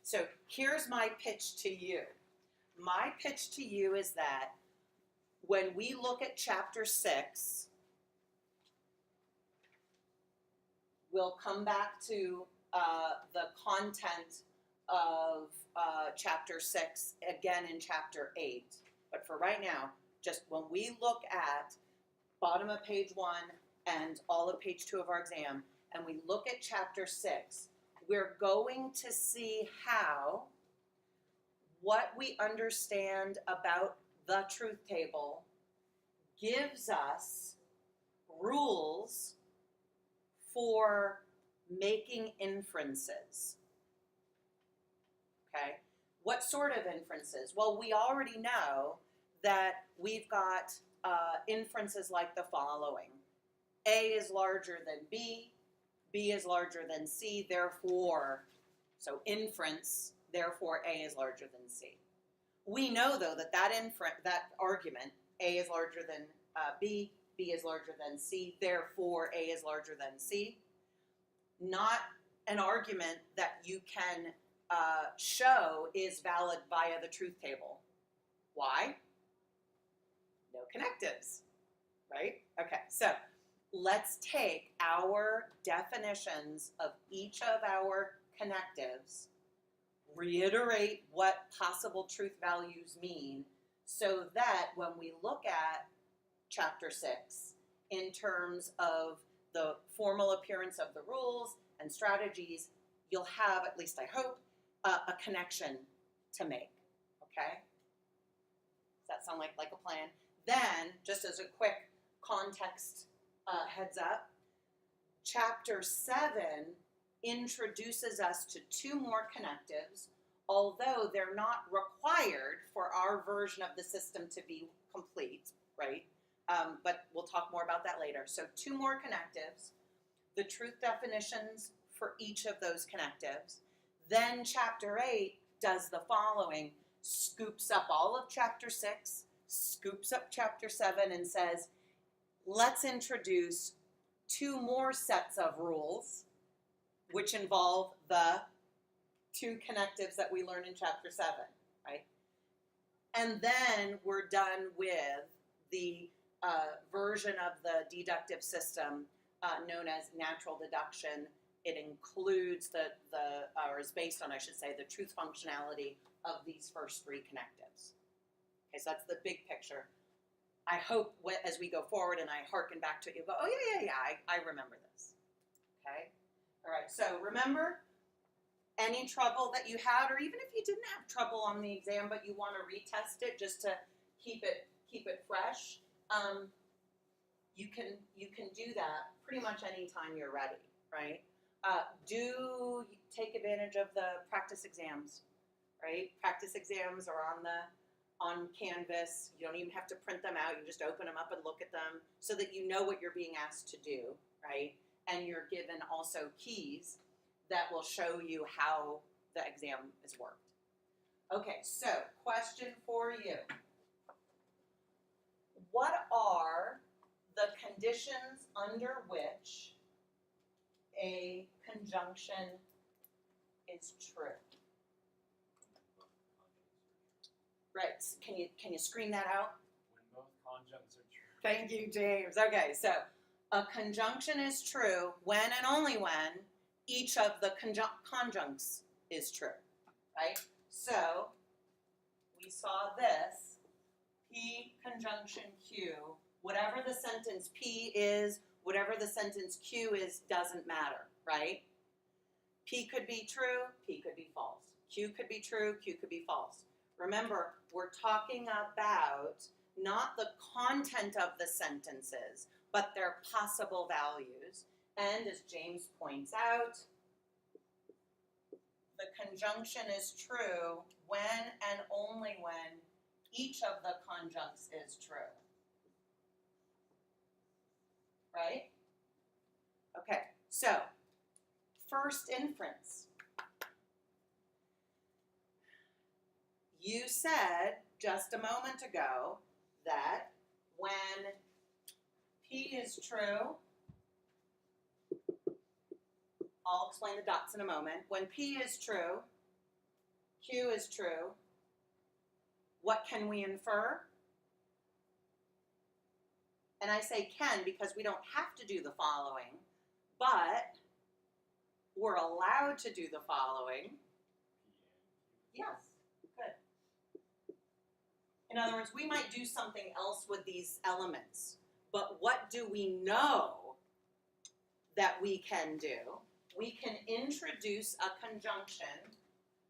So here's my pitch to you. My pitch to you is that when we look at chapter 6, we'll come back to the content of chapter 6 again in chapter 8. But for right now, just when we look at bottom of page 1 and all of page 2 of our exam, and we look at chapter 6, we're going to see how what we understand about the truth table gives us rules for making inferences. Okay? What sort of inferences? Well, we already know that we've got inferences like the following. A is larger than B is larger than C, therefore, so inference, therefore A is larger than C. We know, though, that argument, A is larger than B is larger than C, therefore A is larger than C, not an argument that you can show is valid via the truth table. Why? No connectives, right? Okay, so let's take our definitions of each of our connectives, reiterate what possible truth values mean, so that when we look at chapter 6 in terms of the formal appearance of the rules and strategies, you'll have, at least I hope, a connection to make, okay? Does that sound like a plan? Then, just as a quick context heads up, chapter 7 introduces us to 2 more connectives, although they're not required for our version of the system to be complete, right? But we'll talk more about that later. So 2 more connectives, the truth definitions for each of those connectives. Then chapter 8 does the following, scoops up all of chapter 6, scoops up chapter 7, and says, let's introduce 2 more sets of rules, which involve the 2 connectives that we learn in chapter 7, right? And then we're done with the version of the deductive system known as natural deduction. It includes or is based on, I should say, the truth functionality of these first 3 connectives. Okay, so that's the big picture. I hope as we go forward and I hearken back to it, you go, oh, yeah, I remember this. Okay? All right, so remember, any trouble that you had, or even if you didn't have trouble on the exam but you want to retest it just to keep it fresh, you can do that pretty much anytime you're ready, right? Do take advantage of the practice exams, right? Practice exams are on Canvas. You don't even have to print them out. You just open them up and look at them so that you know what you're being asked to do, right? And you're given also keys that will show you how the exam is worked. Okay, so question for you. What are the conditions under which a conjunction is true? Right, can you scream that out? When both conjuncts are true. Thank you, James. Okay, so a conjunction is true when and only when each of the conjuncts is true, right? So we saw this, P conjunction Q, whatever the sentence P is, whatever the sentence Q is, doesn't matter, right? P could be true, P could be false. Q could be true, Q could be false. Remember, we're talking about not the content of the sentences, but their possible values. And as James points out, the conjunction is true when and only when each of the conjuncts is true. Right? Okay, so first inference. You said just a moment ago that when P is true, I'll explain the dots in a moment. When P is true, is true, what can we infer? And I say can because we don't have to do the following, but we're allowed to do the following. Yes, good. In other words, we might do something else with these elements, but what do we know that we can do? We can introduce a conjunction,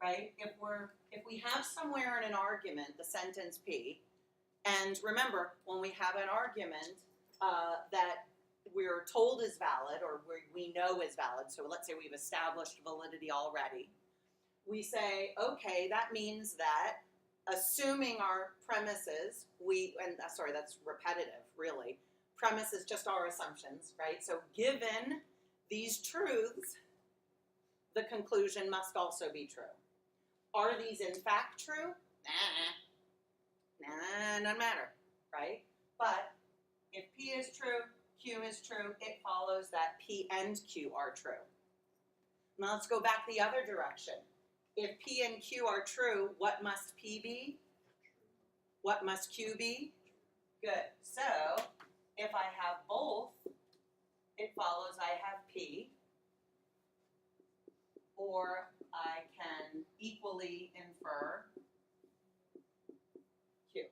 right? If we have somewhere in an argument the sentence P, and remember, when we have an argument that we're told is valid or we know is valid, so let's say we've established validity already, we say, okay, that means that assuming our premises, sorry, that's repetitive, really. Premise is just our assumptions, right? So given these truths, the conclusion must also be true. Are these in fact true? Nah, doesn't matter, right? But if P is true, Q is true, it follows that P and Q are true. Now let's go back the other direction. If P and Q are true, what must P be? What must Q be? Good. So if I have both, it follows I have P, or I can equally infer Q.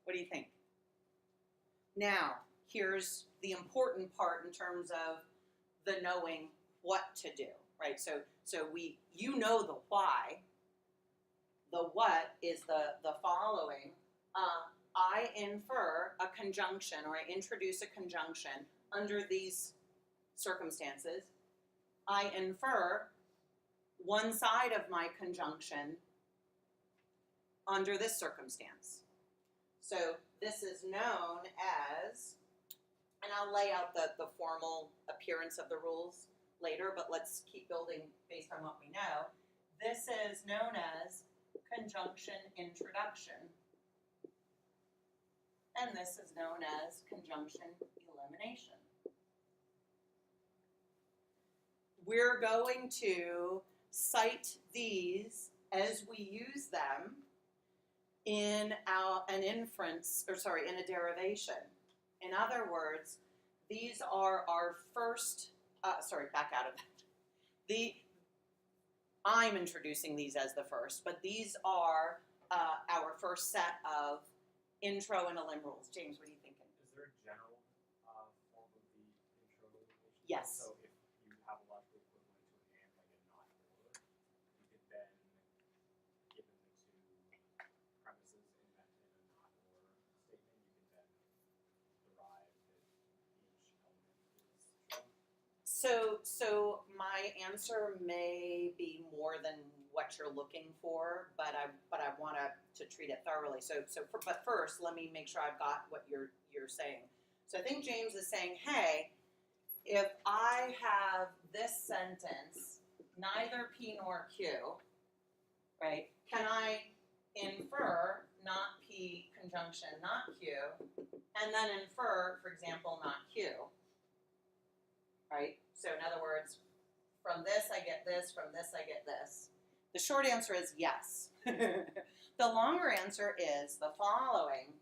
What do you think? Now, here's the important part in terms of the knowing what to do, right? So you know the why. The what is the following. I infer a conjunction, or I introduce a conjunction under these circumstances. I infer one side of my conjunction under this circumstance. So this is known as, and I'll lay out the formal appearance of the rules later, but let's keep building based on what we know. This is known as conjunction introduction. And this is known as conjunction elimination. We're going to cite these as we use them in an inference, in a derivation. In other words, these are our first, back out of that. I'm introducing these as the first, but these are our first set of intro and elim rules. James, what are you thinking? Is there a general form of the intro elimination? Yes. So if you have a logical equivalent to an and, like a not or, you could then, given the two premises in a not or statement, you can then derive that each element is true. So my answer may be more than what you're looking for, but I want to treat it thoroughly. But first, let me make sure I've got what you're saying. So I think James is saying, hey, if I have this sentence, neither P nor Q, right? Can I infer not P conjunction not Q, and then infer, for example, not Q, right? So in other words, from this I get this, from this I get this. The short answer is yes. The longer answer is the following.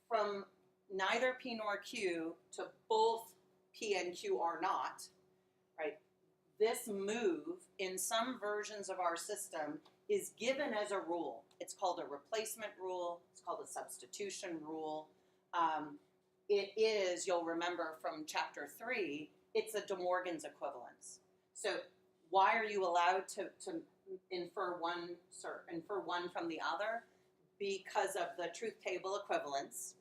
From neither P nor Q to both P and Q are not, right? This move in some versions of our system is given as a rule. It's called a replacement rule. It's called a substitution rule. It is, you'll remember from chapter 3, it's a De Morgan's equivalence. So why are you allowed to infer one from the other? Because of the truth table equivalence.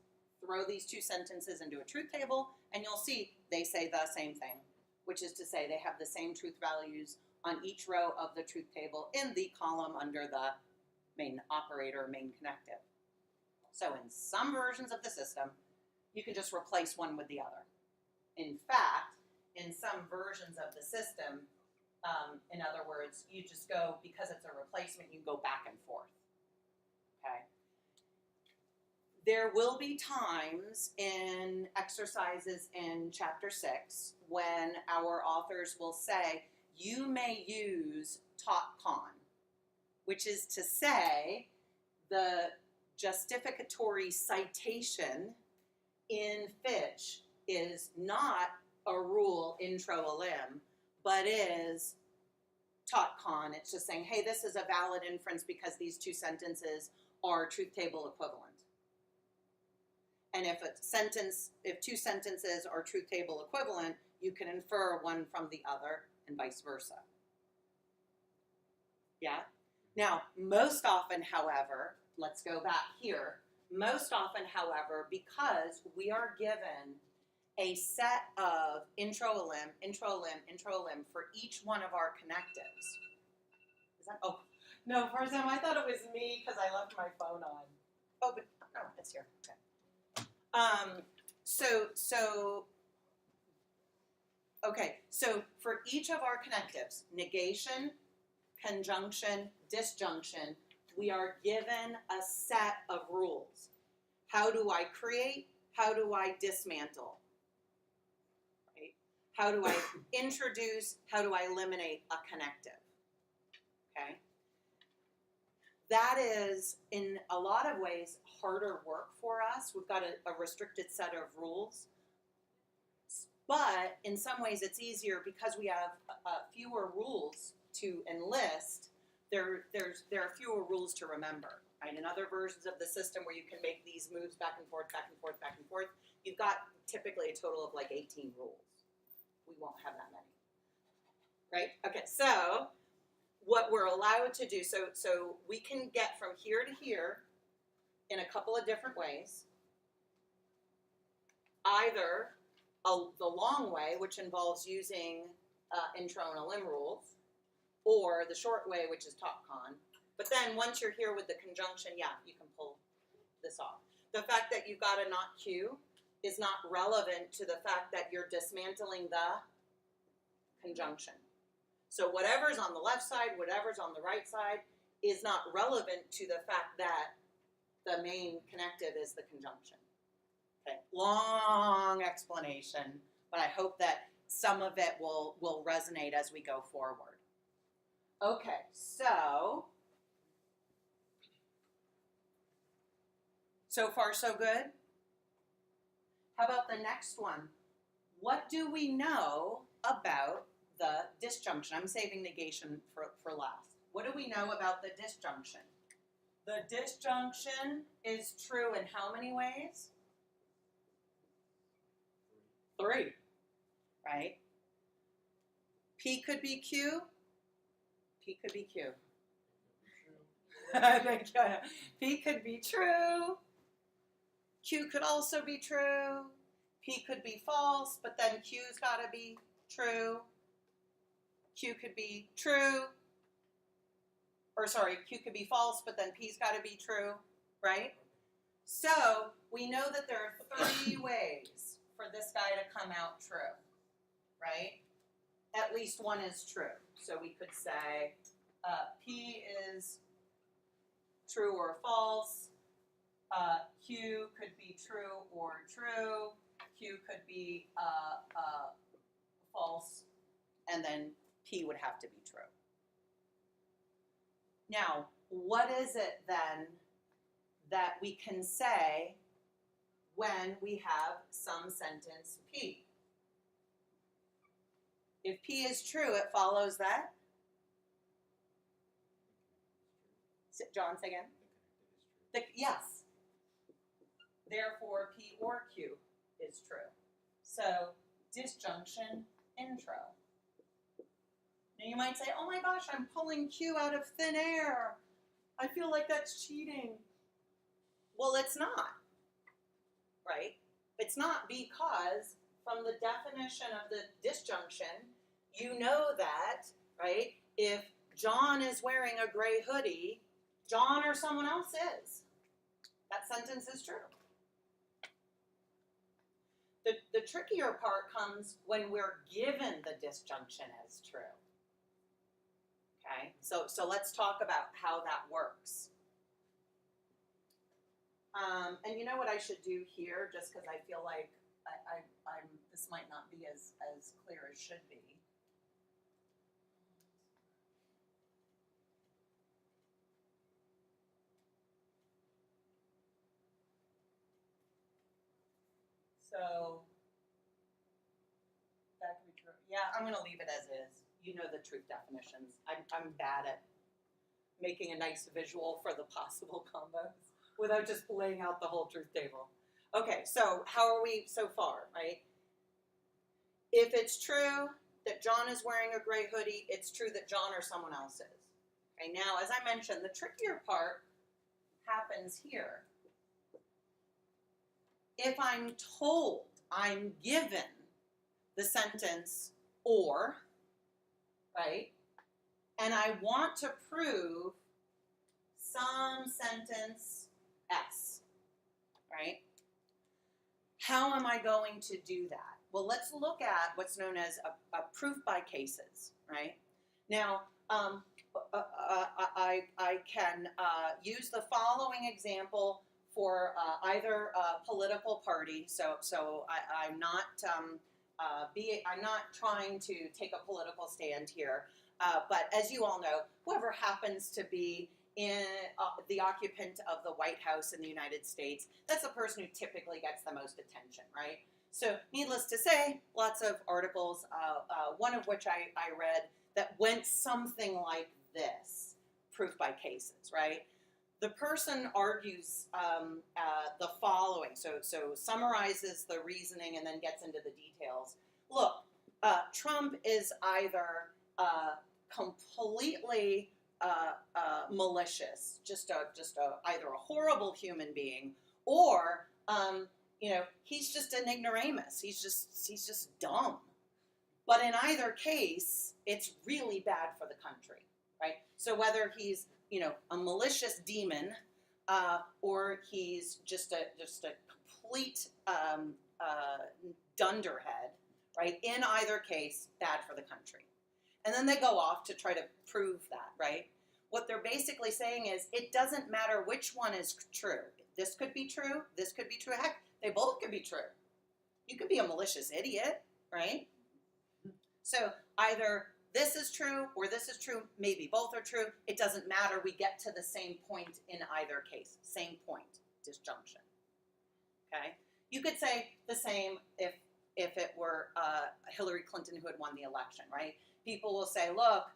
Throw these two sentences into a truth table, and you'll see they say the same thing, which is to say they have the same truth values on each row of the truth table in the column under the main operator, main connective. So in some versions of the system, you can just replace one with the other. In fact, in some versions of the system, in other words, you just go, because it's a replacement, you go back and forth, okay? There will be times in exercises in chapter 6 when our authors will say, you may use tot con, which is to say the justificatory citation in Fitch is not a rule intro elim, but is TOTCon. It's just saying, hey, this is a valid inference because these two sentences are truth table equivalent. And if two sentences are truth table equivalent, you can infer one from the other and vice versa. Yeah? Now, most often, however, let's go back here. Most often, however, because we are given a set of intro elim, intro elim, intro elim for each one of our connectives. Is that, oh, no, for some, I thought it was me because I left my phone on. Oh, but, no, it's here. Okay. So for each of our connectives, negation, conjunction, disjunction, we are given a set of rules. How do I create? How do I dismantle? Right? How do I introduce? How do I eliminate a connective? Okay? That is, in a lot of ways, harder work for us. We've got a restricted set of rules. But in some ways it's easier because we have fewer rules to enlist. There are fewer rules to remember. Right? In other versions of the system where you can make these moves back and forth, back and forth, back and forth, you've got typically a total of like 18 rules. We won't have that many. Right? Okay, so what we're allowed to do, so we can get from here to here in a couple of different ways. Either the long way, which involves using intro and elim rules, or the short way, which is TOTCon. But then once you're here with the conjunction, yeah, you can pull this off. The fact that you've got a not Q is not relevant to the fact that you're dismantling the conjunction. So whatever's on the left side, whatever's on the right side, is not relevant to the fact that the main connective is the conjunction. Okay, long explanation, but I hope that some of it will resonate as we go forward. Okay, so far so good? How about the next one? What do we know about the disjunction? I'm saving negation for last. What do we know about the disjunction? The disjunction is true in how many ways? 3, right? P could be Q. P could be Q. P could be true. Q could also be true. P could be false, but then Q's got to be true. Q could be true. Or sorry, Q could be false, but then P's got to be true, right? So we know that there are 3 ways for this guy to come out true, right? At least one is true. So we could say P is true or false. Q could be true or true. Q could be false. And then P would have to be true. Now, what is it then that we can say when we have some sentence P? If P is true, it follows that. John, say again. Yes. Therefore, P or Q is true. So, disjunction intro. Now you might say, oh my gosh, I'm pulling Q out of thin air. I feel like that's cheating. Well, it's not, right? It's not because from the definition of the disjunction, you know that, right? If John is wearing a gray hoodie, John or someone else is. That sentence is true. The trickier part comes when we're given the disjunction as true. Okay, so let's talk about how that works. And you know what I should do here, just because I feel like this might not be as clear as should be. So that could be true. Yeah, I'm going to leave it as is. You know the truth definitions. I'm bad at making a nice visual for the possible combos without just laying out the whole truth table. Okay, so how are we so far, right? If it's true that John is wearing a gray hoodie, it's true that John or someone else is. Okay, now, as I mentioned, the trickier part happens here. If I'm told, I'm given the sentence or, right, and I want to prove some sentence S, right, how am I going to do that? Well, let's look at what's known as a proof by cases, right? Now, I can use the following example for either political party. So I'm not I'm not trying to take a political stand here, but as you all know, whoever happens to be in the occupant of the White House in the United States, that's the person who typically gets the most attention, right? So needless to say, lots of articles, one of which I read that went something like this, proof by cases, right? The person argues the following, so summarizes the reasoning and then gets into the details. Look, Trump is either completely malicious, just either a horrible human being, or he's just an ignoramus. He's just dumb. But in either case, it's really bad for the country, right? So whether he's a malicious demon, or he's just a complete dunderhead, right? In either case, bad for the country. And then they go off to try to prove that, right? What they're basically saying is it doesn't matter which one is true. This could be true. This could be true. Heck, they both could be true. You could be a malicious idiot, right? So either this is true or this is true. Maybe both are true. It doesn't matter. We get to the same point in either case. Same point, disjunction. Okay? You could say the same if it were Hillary Clinton who had won the election, right? People will say, look,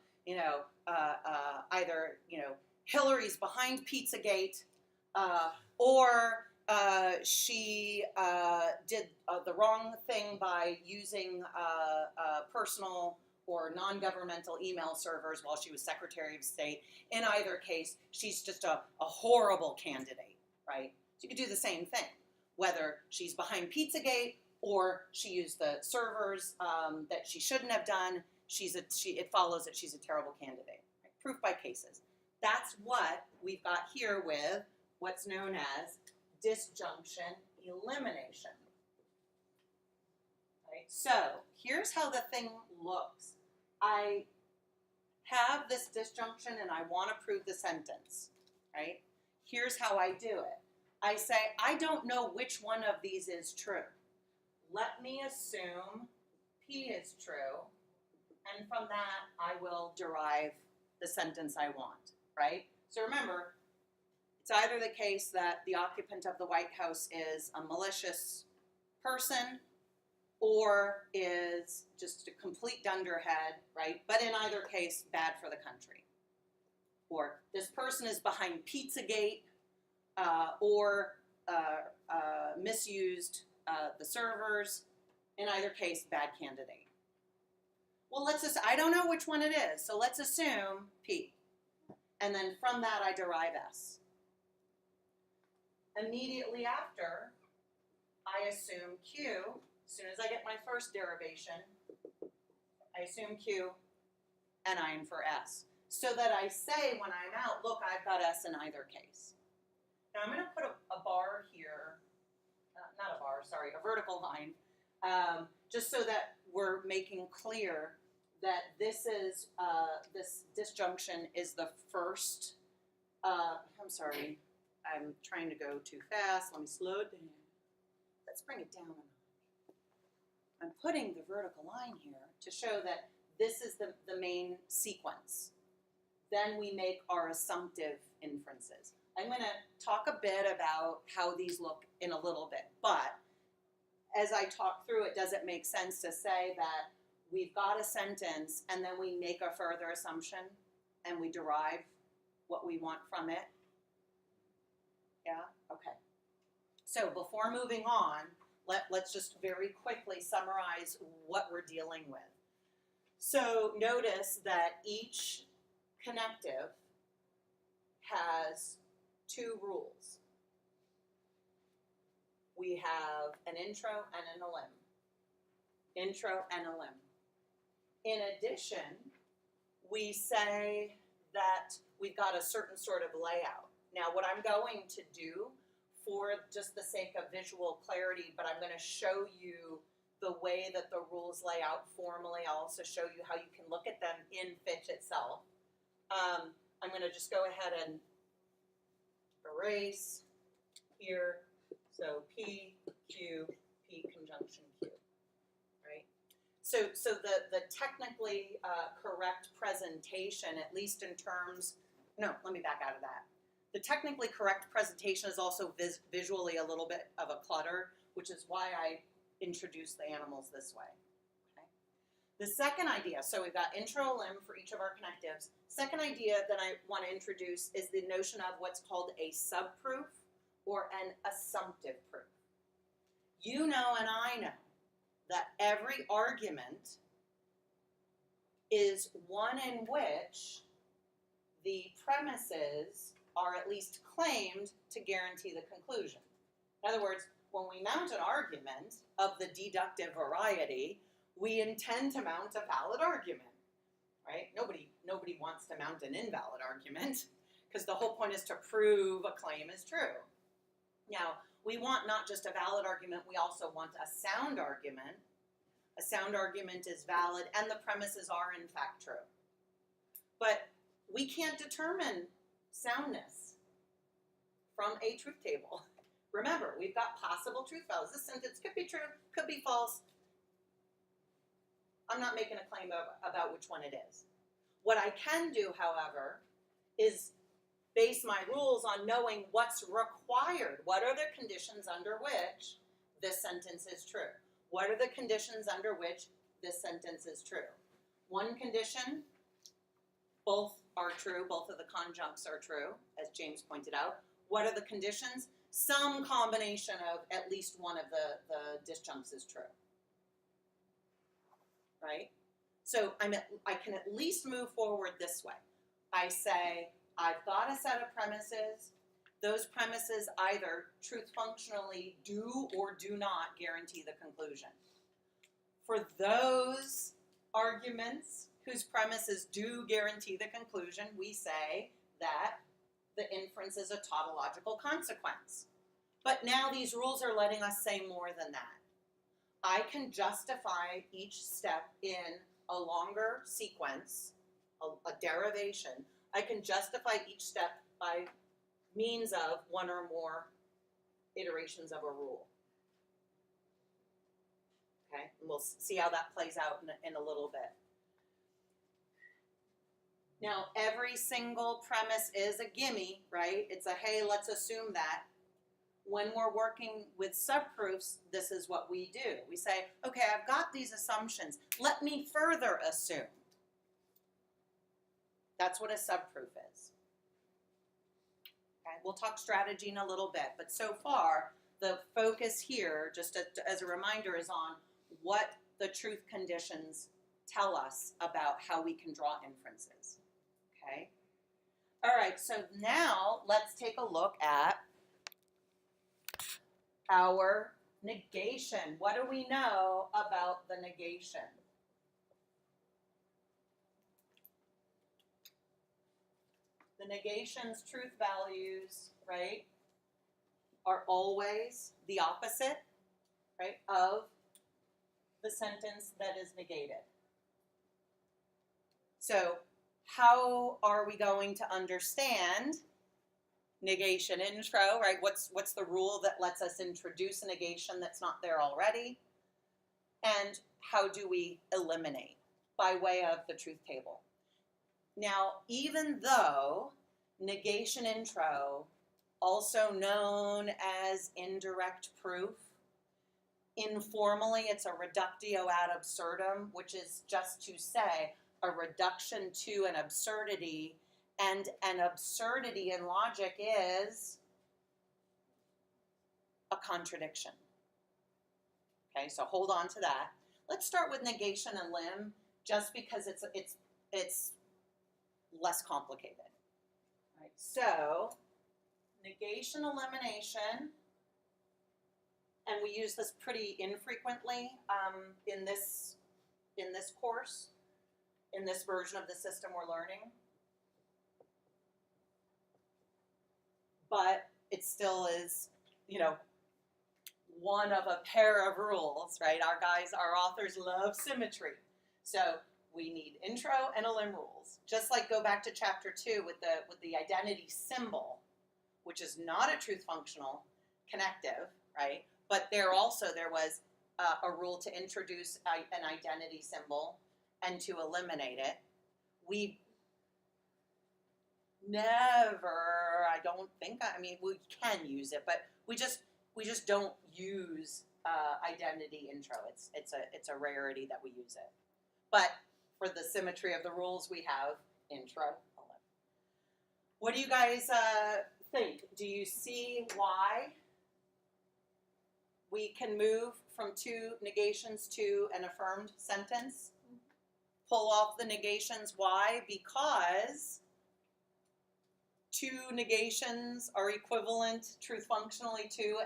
either Hillary's behind Pizzagate, or she did the wrong thing by using personal or non-governmental email servers while she was Secretary of State. In either case, she's just a horrible candidate, right? So you could do the same thing, whether she's behind Pizzagate or she used the servers that she shouldn't have done. It follows that she's a terrible candidate. Right? Proof by cases. That's what we've got here with what's known as disjunction elimination. Right? So here's how the thing looks. I have this disjunction and I want to prove the sentence. Right? Here's how I do it. I say, I don't know which one of these is true. Let me assume P is true. And from that, I will derive the sentence I want, right? So remember, it's either the case that the occupant of the White House is a malicious person or is just a complete dunderhead, right? But in either case, bad for the country. Or this person is behind Pizzagate or misused the servers. In either case, bad candidate. Well, I don't know which one it is, so let's assume P. And then from that, I derive S. Immediately after, I assume Q. As soon as I get my first derivation, I assume Q, and I'm for S. So that I say when I'm out, look, I've got S in either case. Now I'm going to put a bar here, not a bar, sorry, a vertical line, just so that we're making clear that this disjunction is the first, I'm sorry, I'm trying to go too fast. Let me slow it down. Let's bring it down a notch. I'm putting the vertical line here to show that this is the main sequence. Then we make our assumptive inferences. I'm going to talk a bit about how these look in a little bit, but as I talk through it, does it make sense to say that we've got a sentence and then we make a further assumption and we derive what we want from it? Yeah? Okay. So before moving on, let's just very quickly summarize what we're dealing with. So notice that each connective has two rules. We have an intro and an elim. Intro and elim. In addition, we say that we've got a certain sort of layout. Now, what I'm going to do, for just the sake of visual clarity, but I'm going to show you the way that the rules lay out formally. I'll also show you how you can look at them in Fitch itself. I'm going to just go ahead and erase here. So P, Q, P conjunction Q, right? So the technically correct presentation, at least in terms, no, let me back out of that. The technically correct presentation is also visually a little bit of a clutter, which is why I introduced the animals this way. Okay? The second idea, so we've got intro, elim for each of our connectives. Second idea that I want to introduce is the notion of what's called a subproof or an assumptive proof. You know and I know that every argument is one in which the premises are at least claimed to guarantee the conclusion. In other words, when we mount an argument of the deductive variety, we intend to mount a valid argument, right? Nobody wants to mount an invalid argument, because the whole point is to prove a claim is true. Now, we want not just a valid argument, we also want a sound argument. A sound argument is valid, and the premises are in fact true. But we can't determine soundness from a truth table. Remember, we've got possible truth values. This sentence could be true, could be false. I'm not making a claim about which one it is. What I can do, however, is base my rules on knowing what's required. What are the conditions under which this sentence is true? What are the conditions under which this sentence is true? One condition, both are true, both of the conjuncts are true, as James pointed out. What are the conditions? Some combination of at least one of the disjuncts is true. Right? So I can at least move forward this way. I say, I've got a set of premises. Those premises either truth functionally do or do not guarantee the conclusion. For those arguments whose premises do guarantee the conclusion, we say that the inference is a tautological consequence. But now these rules are letting us say more than that. I can justify each step in a longer sequence, a derivation. I can justify each step by means of one or more iterations of a rule. Okay, and we'll see how that plays out in a little bit. Now, every single premise is a gimme, right? It's a, hey, let's assume that. When we're working with subproofs, this is what we do. We say, okay, I've got these assumptions. Let me further assume. That's what a subproof is. Okay, we'll talk strategy in a little bit, but so far, the focus here, just as a reminder, is on what the truth conditions tell us about how we can draw inferences. Okay? All right, so now let's take a look at our negation. What do we know about the negation? The negation's truth values, right, are always the opposite, right, of the sentence that is negated. So how are we going to understand negation intro, right? What's the rule that lets us introduce a negation that's not there already? And how do we eliminate by way of the truth table? Now, even though negation intro, also known as indirect proof, Informally, it's a reductio ad absurdum, which is just to say a reduction to an absurdity, and an absurdity in logic is a contradiction. Okay, so hold on to that. Let's start with negation and lim, just because it's less complicated. Right. So negation elimination, and we use this pretty infrequently in this course, in this version of the system we're learning. But it still is, you know, one of a pair of rules, right? Our authors love symmetry. So we need intro and elim rules. Just like go back to chapter 2 with the identity symbol, which is not a truth functional connective, right? But there was a rule to introduce an identity symbol and to eliminate it. We never, we can use it, but we just don't use identity intro. It's a rarity that we use it. But for the symmetry of the rules, we have intro. What do you guys think? Do you see why we can move from two negations to an affirmed sentence? Pull off the negations. Why? Because two negations are equivalent truth functionally to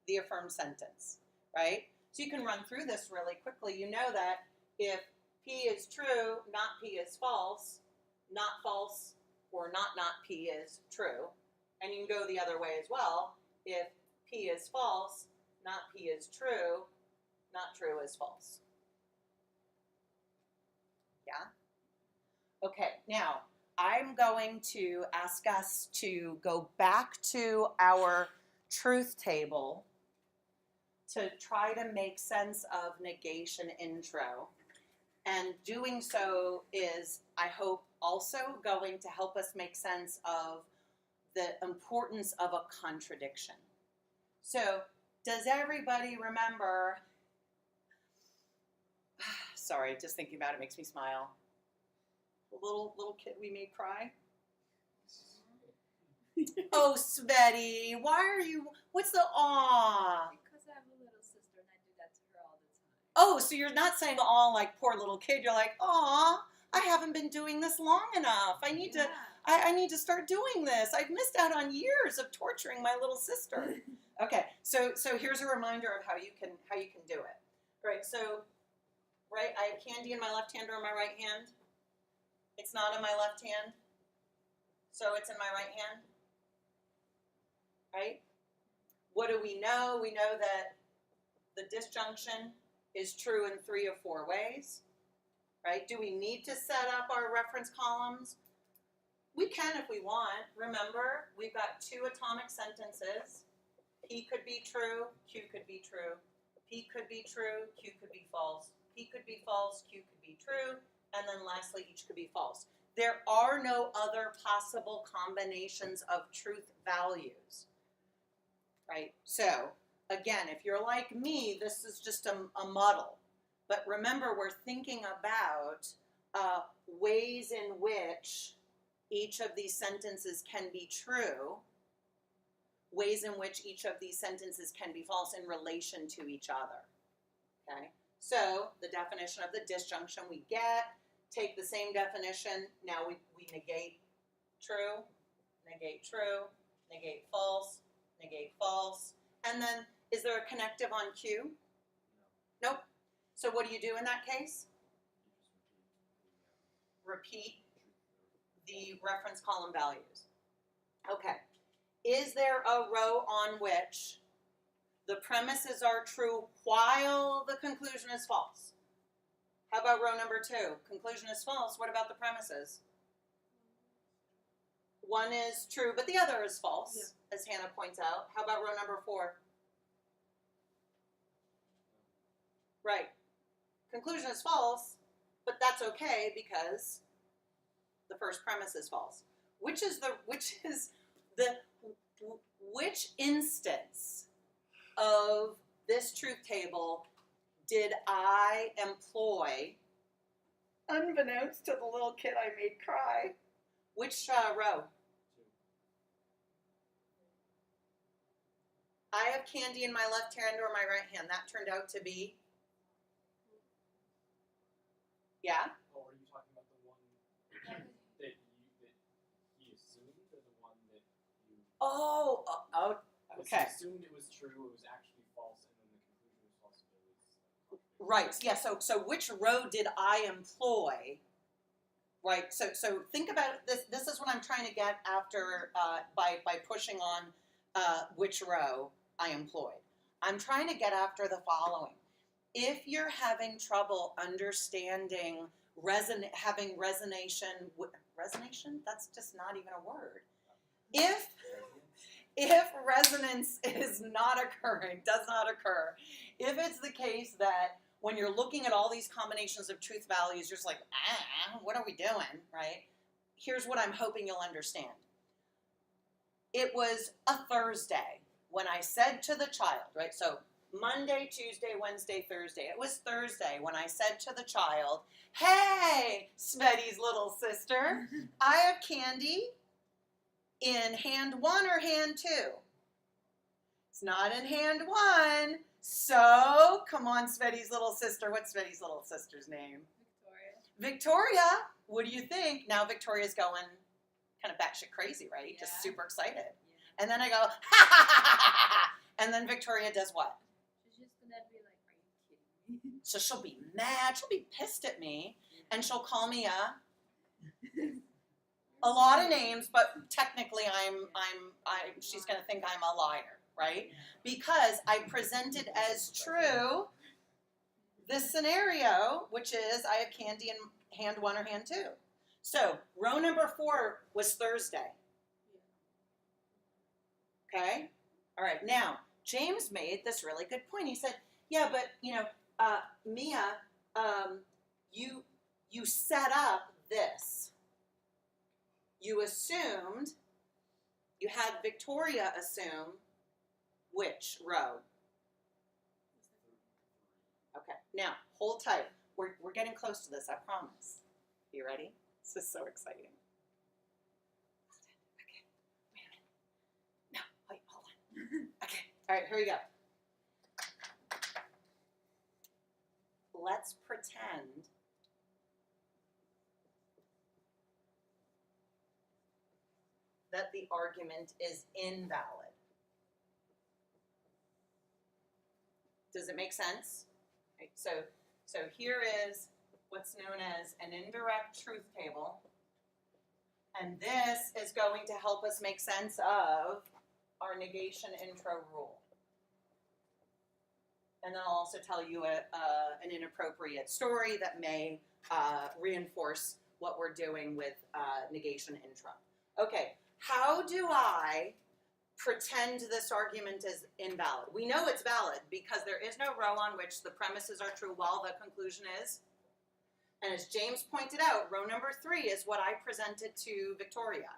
the affirmed sentence, right? So you can run through this really quickly. You know that if P is true, not P is false, not false or not P is true. And you can go the other way as well. If P is false, not P is true, not true is false. Yeah? Okay, now I'm going to ask us to go back to our truth table to try to make sense of negation intro. And doing so is, I hope, also going to help us make sense of the importance of a contradiction. So, does everybody remember, sorry, just thinking about it makes me smile. The little kid we made cry? Oh, Sveti, why are you, what's the aw? Because I have a little sister and I do that to her all the time. Oh, so you're not saying aw like poor little kid, you're like, aw, I haven't been doing this long enough. I need to start doing this. I've missed out on years of torturing my little sister. Okay, so here's a reminder of how you can do it. Right, so I have candy in my left hand or in my right hand. It's not in my left hand, so it's in my right hand. Right? What do we know? We know that the disjunction is true in 3 of 4 ways. Right? Do we need to set up our reference columns? We can if we want. Remember, we've got 2 atomic sentences. P could be true, Q could be true. P could be true, Q could be false. P could be false, Q could be true. And then lastly, each could be false. There are no other possible combinations of truth values. Right? So, again, if you're like me, this is just a muddle. But remember, we're thinking about ways in which each of these sentences can be true, ways in which each of these sentences can be false in relation to each other. Okay? So, the definition of the disjunction we get, take the same definition, now we negate true, negate false, negate false. And then, is there a connective on Q? No. Nope. So what do you do in that case? Repeat the reference column values. Okay. Is there a row on which the premises are true while the conclusion is false? How about row number 2? Conclusion is false. What about the premises? One is true, but the other is false, as Hannah points out. How about row number 4? Right. Conclusion is false, but that's okay because the first premise is false. Which instance of this truth table did I employ, unbeknownst to the little kid I made cry? Which row? I have candy in my left hand or my right hand. That turned out to be? Yeah? Oh, are you talking about the one that he assumed, or the one that you? Oh, okay. He assumed it was true. It was actually false, and then the conclusion was false. Right. Yeah. So which row did I employ? Right. So think about this. This is what I'm trying to get after by pushing on which row I employed. I'm trying to get after the following. If you're having trouble understanding having resonation, that's just not even a word. If resonance is not occurring, does not occur, if it's the case that when you're looking at all these combinations of truth values, you're just like, what are we doing, right? Here's what I'm hoping you'll understand. It was a Thursday when I said to the child, right? So Monday, Tuesday, Wednesday, Thursday. It was Thursday when I said to the child, hey, Svetty's little sister, I have candy in hand 1 or hand 2. It's not in hand 1. So, come on, Svetty's little sister. What's Svetty's little sister's name? Victoria, what do you think? Now Victoria's going kind of batshit crazy, right? Yeah. Just super excited. Yeah. And then I go, ha ha ha ha ha ha. And then Victoria does what? She's just gonna be like, are you kidding me? So she'll be mad, she'll be pissed at me, and she'll call me a lot of names, but technically she's gonna think I'm a liar, right? Because I presented as true this scenario, which is I have candy in hand 1 or hand 2. So row number 4 was Thursday. Okay? All right, now, James made this really good point. He said, yeah, but, Mia, you set up this. You assumed, you had Victoria assume which row? Okay, now, hold tight. We're getting close to this, I promise. You ready? This is so exciting. Okay, wait a minute. No, wait, hold on. Okay, all right, here we go. Let's pretend that the argument is invalid. Does it make sense? Right, so here is what's known as an indirect truth table. And this is going to help us make sense of our negation intro rule. And then I'll also tell you an inappropriate story that may reinforce what we're doing with negation intro. Okay, how do I pretend this argument is invalid? We know it's valid because there is no row on which the premises are true while the conclusion is. And as James pointed out, row number 3 is what I presented to Victoria.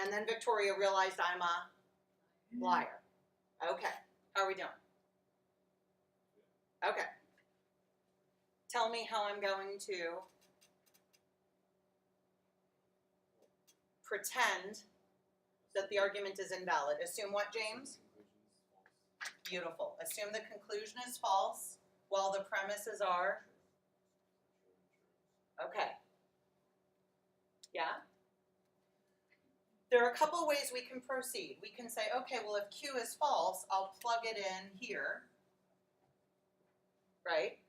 And then Victoria realized I'm a liar. Okay, how are we doing? Okay. Tell me how I'm going to pretend that the argument is invalid. Assume what, James? Beautiful. Assume the conclusion is false while the premises are? Okay. Yeah? There are a couple of ways we can proceed. We can say, okay, well, if Q is false, I'll plug it in here. Right?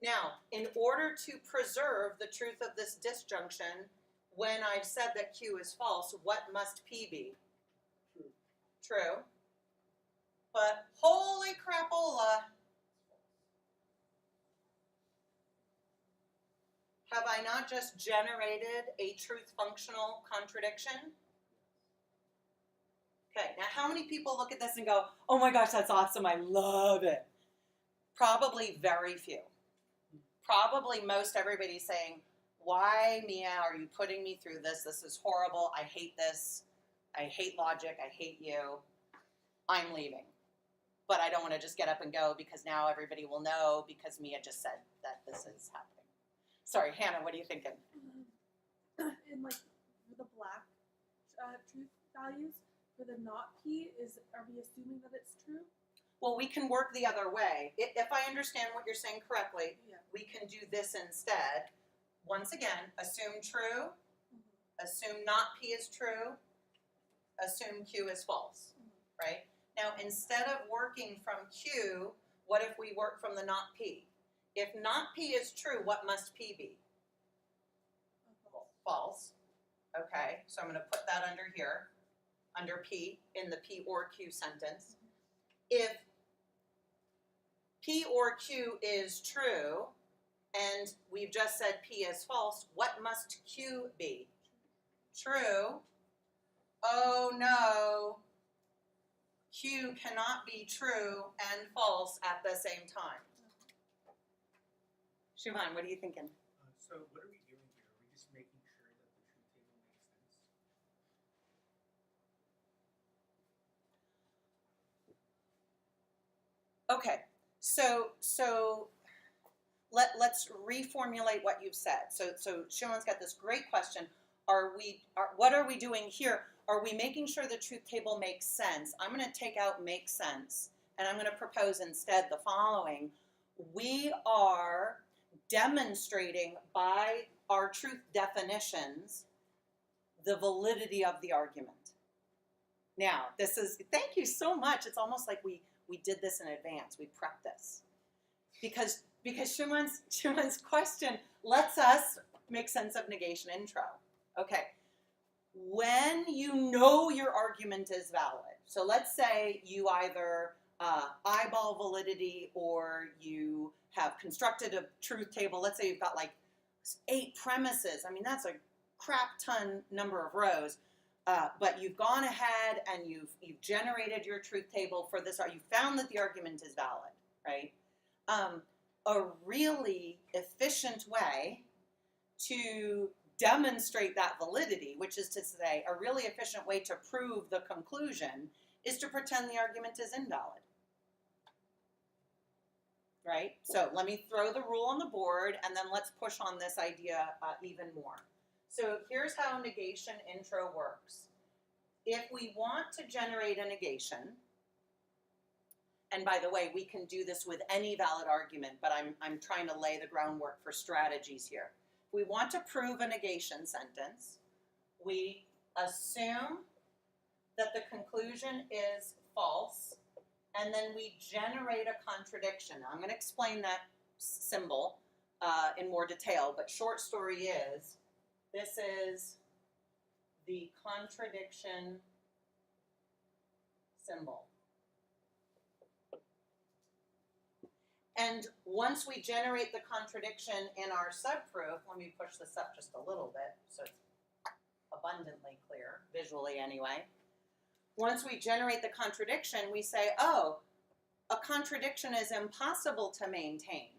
Now, in order to preserve the truth of this disjunction, when I've said that Q is false, what must P be? True. True. But holy crapola, have I not just generated a truth functional contradiction? Okay, now how many people look at this and go, oh my gosh, that's awesome, I love it? Probably very few. Probably most everybody's saying, why, Mia, are you putting me through this? This is horrible. I hate this. I hate logic. I hate you. I'm leaving. but I don't want to just get up and go because now everybody will know because Mia just said that this is happening. Sorry, Hannah, what are you thinking? In like for the black truth values, for the not P, are we assuming that it's true? Well, we can work the other way. If I understand what you're saying correctly, Yeah. we can do this instead. Once again, assume true, assume not P is true, assume Q is false, right? Now, instead of working from Q, what if we work from the not P? If not P is true, what must P be? False. Okay, so I'm going to put that under here, under P, in the P or Q sentence. If P or Q is true, and we've just said P is false, what must Q be? True. Oh no, Q cannot be true and false at the same time. Siobhan, what are you thinking? So what are we doing here? Are we just making sure that the truth table makes sense? Okay, so let's reformulate what you've said. So Siobhan's got this great question. What are we doing here? Are we making sure the truth table makes sense? I'm going to take out make sense, and I'm going to propose instead the following. We are demonstrating by our truth definitions the validity of the argument. Now, thank you so much. It's almost like we did this in advance. We prepped this. Because Schuman's question lets us make sense of negation intro. Okay. When you know your argument is valid, so let's say you either eyeball validity or you have constructed a truth table. Let's say you've got like 8 premises. I mean, that's a crap ton number of rows. But you've gone ahead and you've generated your truth table for this. You found that the argument is valid, right? A really efficient way to demonstrate that validity, which is to say a really efficient way to prove the conclusion, is to pretend the argument is invalid. Right? So let me throw the rule on the board and then let's push on this idea even more. So here's how negation intro works. If we want to generate a negation, and by the way, we can do this with any valid argument, but I'm trying to lay the groundwork for strategies here. If we want to prove a negation sentence, we assume that the conclusion is false, and then we generate a contradiction. Now, I'm going to explain that symbol in more detail, but short story is, this is the contradiction symbol. And once we generate the contradiction in our subproof, let me push this up just a little bit so it's abundantly clear, visually anyway. Once we generate the contradiction, we say, oh, a contradiction is impossible to maintain.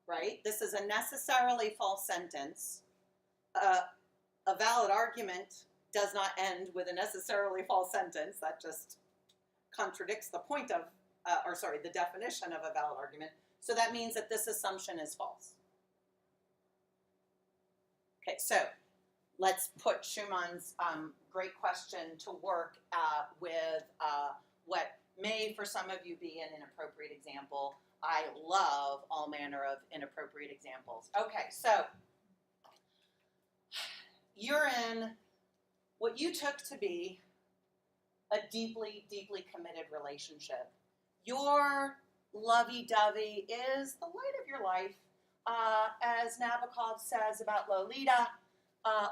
Right? This is a necessarily false sentence. A valid argument does not end with a necessarily false sentence. That just contradicts the point of, the definition of a valid argument. So that means that this assumption is false. Okay, so let's put Schumann's great question to work with what may, for some of you, be an inappropriate example. I love all manner of inappropriate examples. Okay, so you're in what you took to be a deeply, deeply committed relationship. Your lovey-dovey is the light of your life. As Nabokov says about Lolita,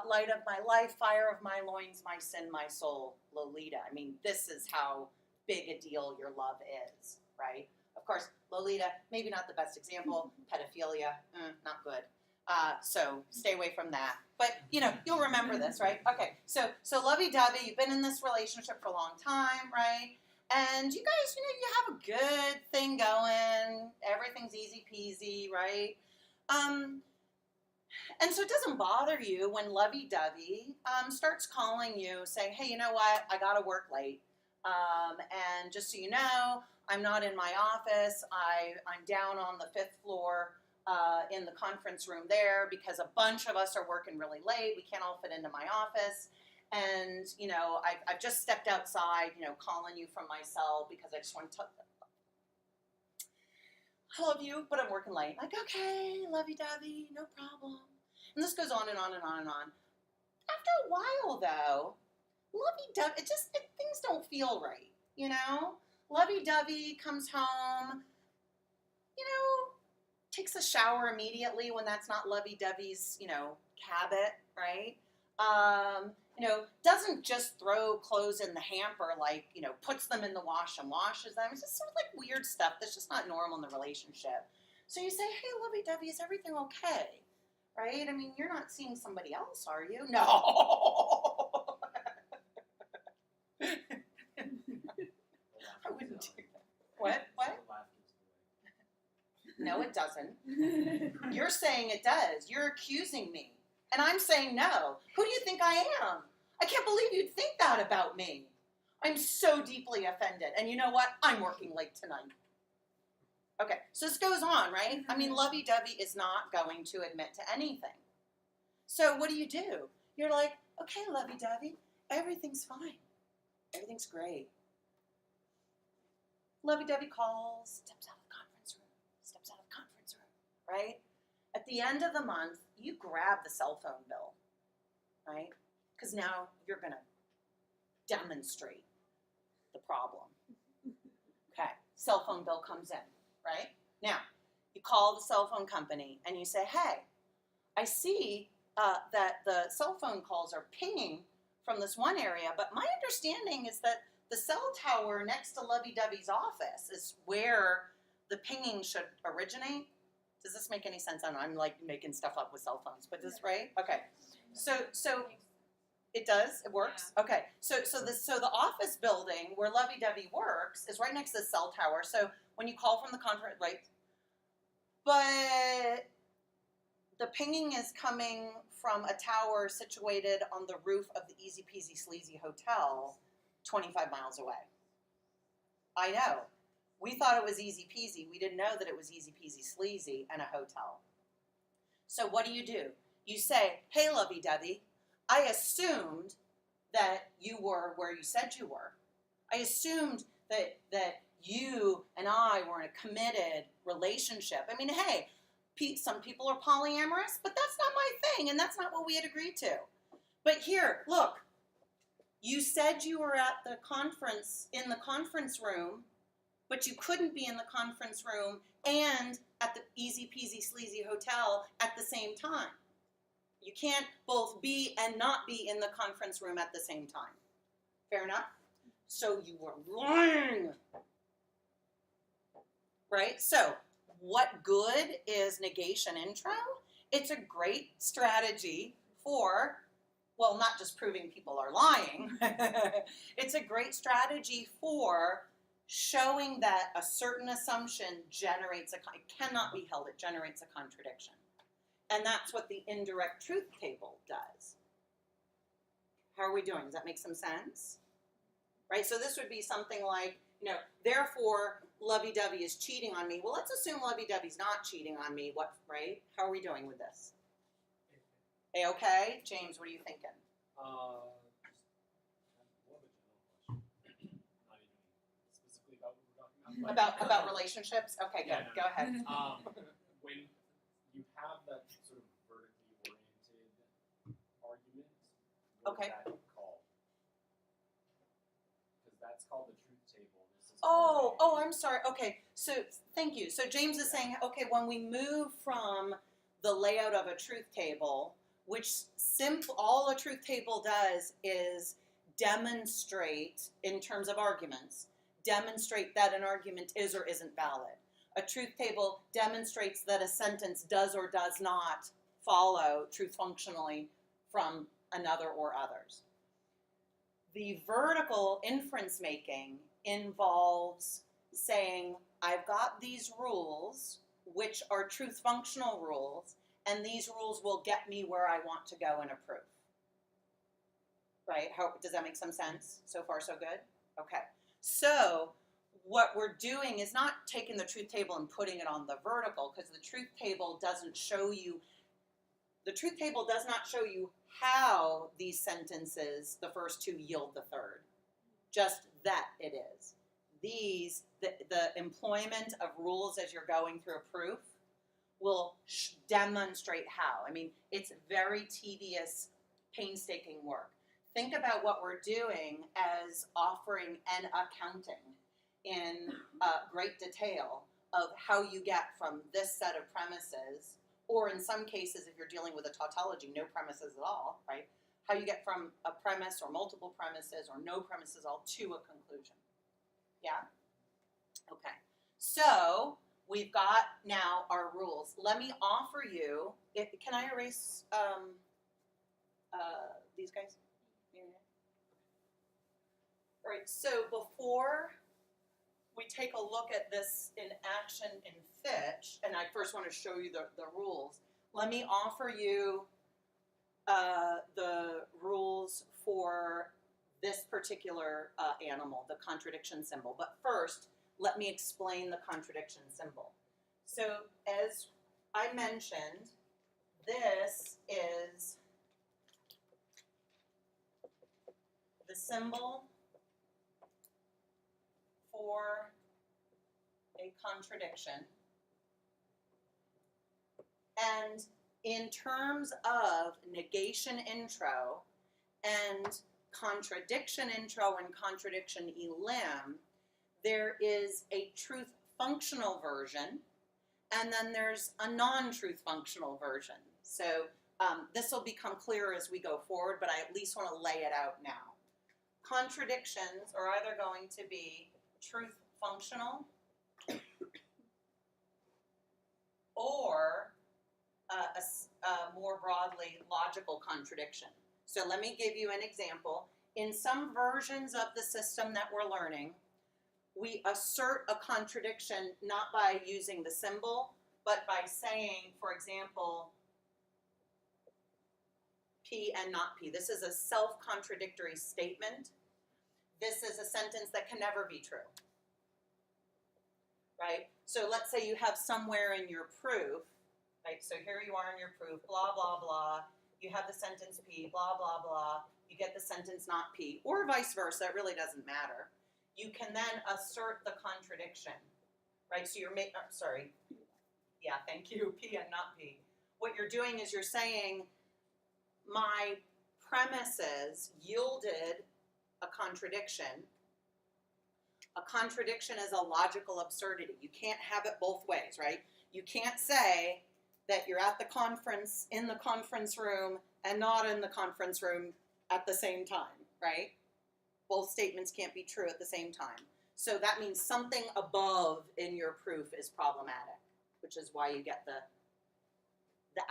light of my life, fire of my loins, my sin, my soul, Lolita. I mean, this is how big a deal your love is, right? Of course, Lolita, maybe not the best example. Pedophilia, not good. So stay away from that. But, you'll remember this, right? Okay, so lovey-dovey, you've been in this relationship for a long time, right? And you guys, you have a good thing going. Everything's easy peasy, right? And so it doesn't bother you when lovey-dovey starts calling you saying, hey, you know what? I got to work late. And just so you know, I'm not in my office. I'm down on the 5th floor in the conference room there because a bunch of us are working really late. We can't all fit into my office. And, you know, I've just stepped outside, you know, calling you from my cell because I just want to I love you, but I'm working late. Like, okay, lovey-dovey, no problem. And this goes on and on and on and on. After a while, though, lovey-dovey, things don't feel right, you know? Lovey-dovey comes home, you know, takes a shower immediately when that's not lovey-dovey's, you know, habit, right? You know, doesn't just throw clothes in the hamper, like, you know, puts them in the wash and washes them. It's just sort of like weird stuff that's just not normal in the relationship. So you say, hey, lovey-dovey, is everything okay? Right? I mean, you're not seeing somebody else, are you? No. I wouldn't do that. What? No, it doesn't. You're saying it does. You're accusing me. And I'm saying no. Who do you think I am? I can't believe you'd think that about me. I'm so deeply offended. And you know what? I'm working late tonight. Okay, so this goes on, right? I mean, lovey-dovey is not going to admit to anything. So what do? You're like, okay, lovey-dovey, everything's fine. Everything's great. Lovey-dovey calls, steps out of the conference room, right? At the end of the month, you grab the cell phone bill, right? Because now you're going to demonstrate the problem. Okay, cell phone bill comes in, right? Now, you call the cell phone company and you say, hey, I see that the cell phone calls are pinging from this one area, but my understanding is that the cell tower next to Lovey-Dovey's office is where the pinging should originate. Does this make any sense? I don't know, I'm like making stuff up with cell phones, but this right? Okay. So it does? It works? Yeah. Okay. So the office building where Lovey-Dovey works is right next to the cell tower. So when you call from the conference, right? But the pinging is coming from a tower situated on the roof of the Easy Peasy Sleazy Hotel 25 miles away. I know. We thought it was easy peasy. We didn't know that it was easy peasy sleazy and a hotel. So what do? You say, hey, Lovey-Dovey, I assumed that you were where you said you were. I assumed that you and I were in a committed relationship. I mean, hey, some people are polyamorous, but that's not my thing, and that's not what we had agreed to. But here, look, you said you were at the conference, in the conference room, but you couldn't be in the conference room and at the Easy Peasy Sleazy Hotel at the same time. You can't both be and not be in the conference room at the same time. Fair enough? So you were lying. Right? So what good is negation intro? It's a great strategy for, well, not just proving people are lying. It's a great strategy for showing that a certain assumption generates it cannot be held, it generates a contradiction. And that's what the indirect truth table does. How are we doing? Does that make some sense? Right, so this would be something like, therefore, Lovey-Dovey is cheating on me. Well, let's assume Lovey-Dovey's not cheating on me. What, right? How are we doing with this? A-okay? James, what are you thinking? About relationships? Okay, good. Go ahead. When you have that sort of vertically oriented argument, what is that called? Because that's called the truth table. Oh, I'm sorry. Okay, so thank you. So James is saying, okay, when we move from the layout of a truth table, which all a truth table does is demonstrate, in terms of arguments, demonstrate that an argument is or isn't valid. A truth table demonstrates that a sentence does or does not follow truth functionally from another or others. The vertical inference making involves saying, I've got these rules, which are truth functional rules, and these rules will get me where I want to go in a proof. Right? Does that make some sense? So far, so good? Okay, so what we're doing is not taking the truth table and putting it on the vertical, because the truth table doesn't show you, the truth table does not show you how these sentences, the first two, yield the third. Just that it is. These, the employment of rules as you're going through a proof will demonstrate how. I mean, it's very tedious, painstaking work. Think about what we're doing as offering an accounting in great detail of how you get from this set of premises, or in some cases, if you're dealing with a tautology, no premises at all, right? How you get from a premise or multiple premises or no premises at all to a conclusion. Yeah? Okay. So we've got now our rules. Let me offer you, can I erase these guys? Yeah. All right, so before we take a look at this in action in Fitch, and I first want to show you the rules, let me offer you the rules for this particular animal, the contradiction symbol. But first, let me explain the contradiction symbol. So as I mentioned, this is the symbol for a contradiction. And in terms of negation intro and contradiction intro and contradiction elim, there is a truth functional version, and then there's a non-truth functional version. So this will become clearer as we go forward, but I at least want to lay it out now. Contradictions are either going to be truth functional or more broadly, logical contradiction. So let me give you an example. In some versions of the system that we're learning, we assert a contradiction not by using the symbol, but by saying, for example, P and not P. This is a self-contradictory statement. This is a sentence that can never be true, right? So let's say you have somewhere in your proof, right? So here you are in your proof, blah, blah, blah. You have the sentence P, blah, blah, blah. You get the sentence not P, or vice versa. It really doesn't matter. You can then assert the contradiction, right? So you're making, sorry. Yeah, thank you, P and not P. What you're doing is you're saying, my premises yielded a contradiction. A contradiction is a logical absurdity. You can't have it both ways, right? You can't say that you're at the conference, in the conference room, and not in the conference room at the same time, right? Both statements can't be true at the same time. So that means something above in your proof is problematic, which is why you get the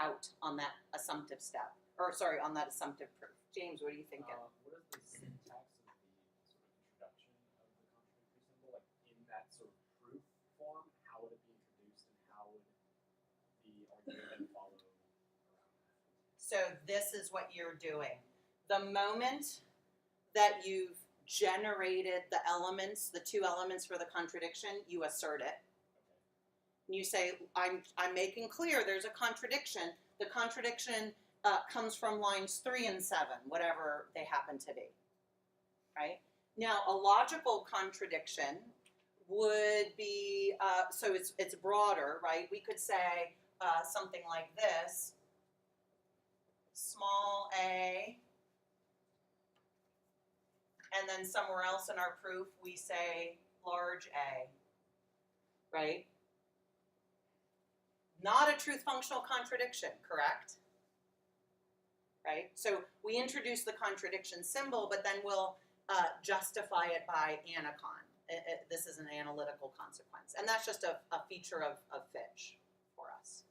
out on that assumptive step, or sorry, on that assumptive proof. James, what are you thinking? What is the syntax of the sort of introduction of the contradictory symbol? Like in that sort of proof form, how would it be introduced and how would the argument then follow around that? So this is what you're doing. The moment that you've generated the elements, the two elements for the contradiction, you assert it. And you say, I'm making clear there's a contradiction. The contradiction comes from lines 3 and 7, whatever they happen to be, right? Now, a logical contradiction would be, so it's broader, right? We could say something like this, small a, and then somewhere else in our proof we say large a, right? Not a truth functional contradiction, correct? Right? So we introduce the contradiction symbol, but then we'll justify it by anacon. This is an analytical consequence. And that's just a feature of Fitch for us,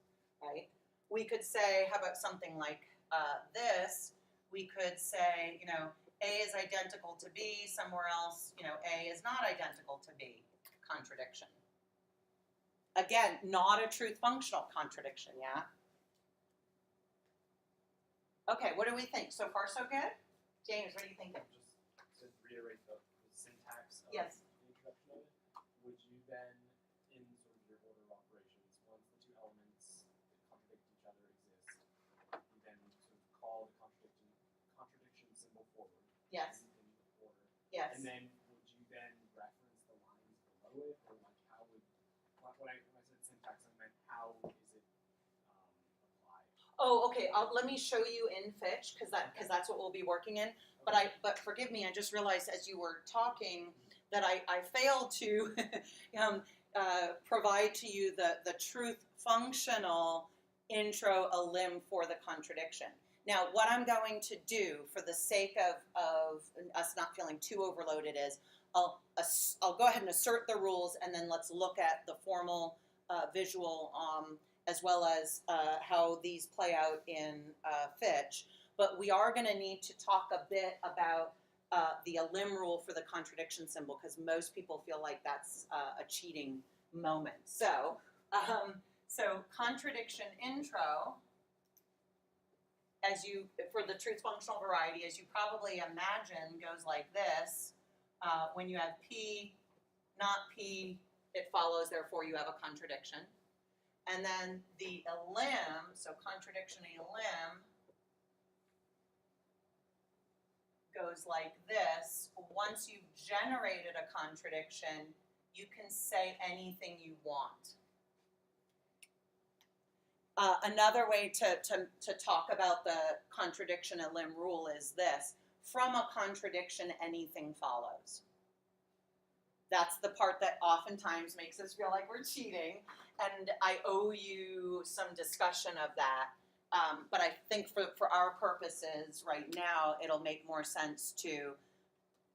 right? We could say, how about something like this? We could say, you know, A is identical to B, somewhere else, you know, A is not identical to B. Contradiction. Again, not a truth functional contradiction, yeah? Okay, what do we think? So far, so good? James, what are you thinking? Just to reiterate the syntax Yes. the introduction of it, would you then, in sort of your order of operations, once the two elements that contradict each other exist, you then sort of call the contradiction symbol forward Yes. in order, Yes. and then would you then reference the lines below it, or like how would when I said syntax, I meant how is it applied? Oh, okay. Let me show you in Fitch because that's what we'll be working in. But forgive me, I just realized as you were talking that I failed to provide to you the truth functional intro elim for the contradiction. Now, what I'm going to do for the sake of us not feeling too overloaded is I'll go ahead and assert the rules, and then let's look at the formal visual as well as how these play out in Fitch. But we are going to need to talk a bit about the elim rule for the contradiction symbol, because most people feel like that's a cheating moment. So contradiction intro, for the truth functional variety, as you probably imagine, goes like this. When you have P, not P, it follows, therefore you have a contradiction. And then the elim, so contradiction elim, goes like this. Once you've generated a contradiction, you can say anything you want. Another way to talk about the contradiction elim rule is this. From a contradiction, anything follows. That's the part that oftentimes makes us feel like we're cheating, and I owe you some discussion of that. But I think for our purposes right now, it'll make more sense to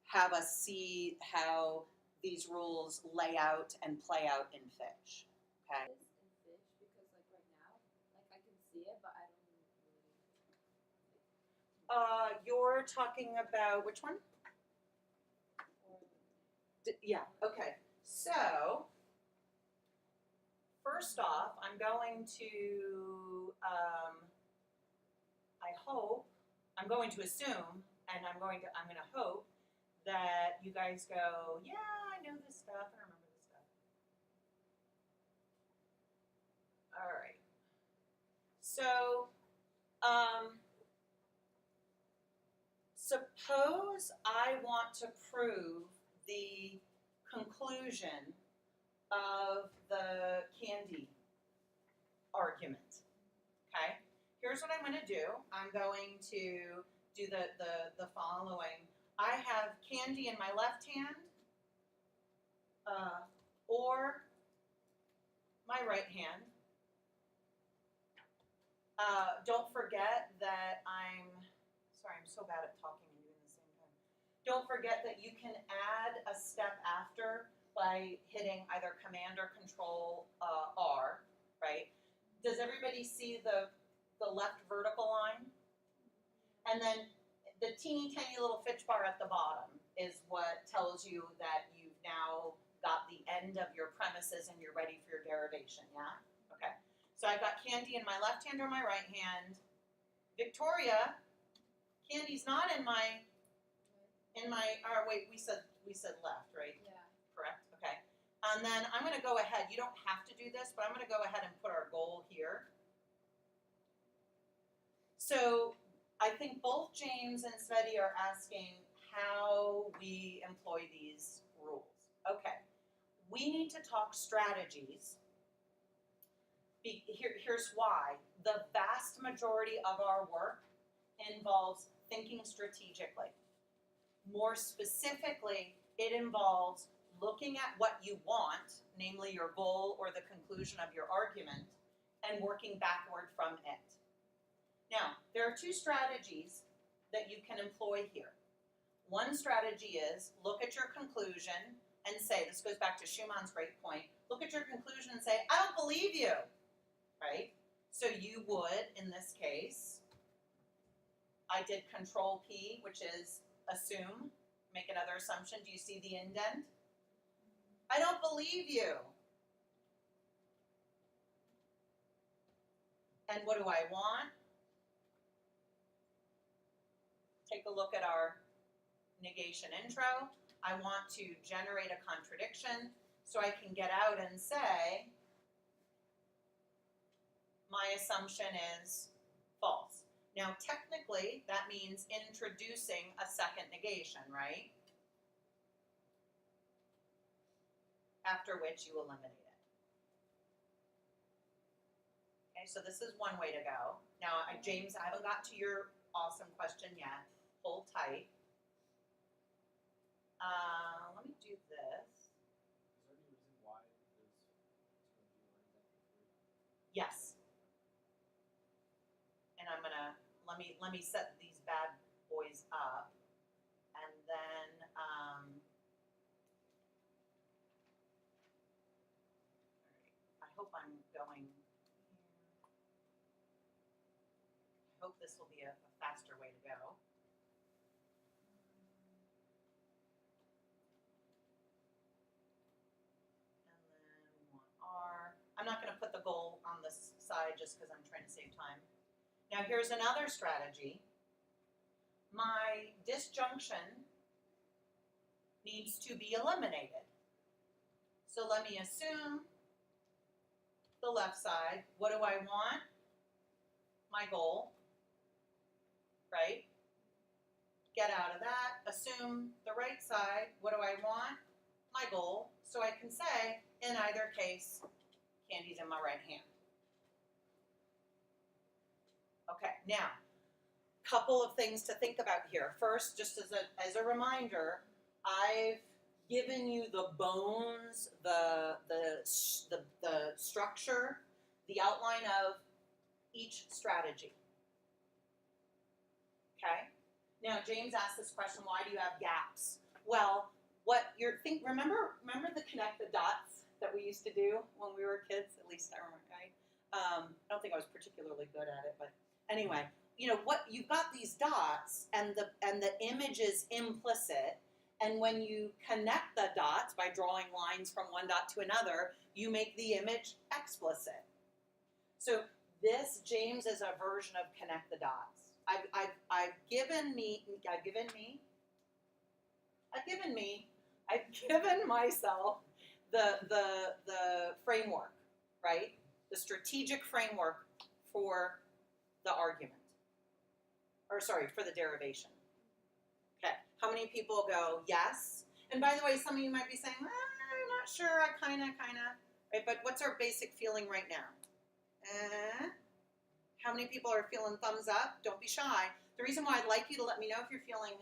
have us see how these rules lay out and play out in Fitch. Okay. This in Fitch because like right now, like I can see it, but I don't really. You're talking about which one? Yeah, okay. So, first off, I'm going to, I'm going to assume, and I'm going to hope that you guys go, yeah, I know this stuff, I remember this stuff. All right. So, suppose I want to prove the conclusion of the candy argument. Okay? Here's what I'm going to do. I'm going to do the following. I have candy in my left hand or my right hand. Don't forget that I'm so bad at talking and doing the same thing. Don't forget that you can add a step after by hitting either Command or Control R, right? Does everybody see the left vertical line? And then the teeny tiny little Fitch bar at the bottom is what tells you that you've now got the end of your premises and you're ready for your derivation, yeah? Okay. So I've got candy in my left hand or my right hand. Victoria, candy's not in my, wait, we said left, right? Yeah. Correct, okay. And then I'm gonna go ahead, you don't have to do this, but I'm gonna go ahead and put our goal here. So I think both James and Sveti are asking how we employ these rules. Okay, we need to talk strategies. Here's why. The vast majority of our work involves thinking strategically. More specifically, it involves looking at what you want, namely your goal or the conclusion of your argument, and working backward from it. Now, there are two strategies that you can employ here. One strategy is look at your conclusion and say, this goes back to Schumann's great point, look at your conclusion and say, I don't believe you, right? So you would, in this case, I did Control P, which is assume, make another assumption. Do you see the indent? I don't believe you. And what do I want? Take a look at our negation intro. I want to generate a contradiction so I can get out and say my assumption is false. Now, technically, that means introducing a second negation, right? After which you eliminate it. Okay, so this is one way to go. Now, James, I haven't got to your awesome question yet. Hold tight. Let me do this. Is there any reason why there's two empty lines after 3? Yes. And I'm gonna let me set these bad boys up, and then I hope I'm going here. I hope this will be a faster way to go. And then we want R. I'm not going to put the goal on this side just because I'm trying to save time. Now here's another strategy. My disjunction needs to be eliminated. So let me assume the left side. What do I want? My goal, right? Get out of that. Assume the right side. What do I want? My goal. So I can say, in either case, candy's in my right hand. Okay, now, couple of things to think about here. First, just as a reminder, I've given you the bones, the structure, the outline of each strategy. Okay? Now, James asked this question, why do you have gaps? Well, remember the connect the dots that we used to do when we were kids? At least I remember, right? I don't think I was particularly good at it, but anyway, you know what? You've got these dots, and the image is implicit. And when you connect the dots by drawing lines from one dot to another, you make the image explicit. So this, James, is a version of connect the dots. I've given myself the framework, right? The strategic framework for the argument. For the derivation. Okay, how many people go yes? And by the way, some of you might be saying, I'm not sure, I kinda, right? But what's our basic feeling right now? How many people are feeling thumbs up? Don't be shy. The reason why I'd like you to let me know if you're feeling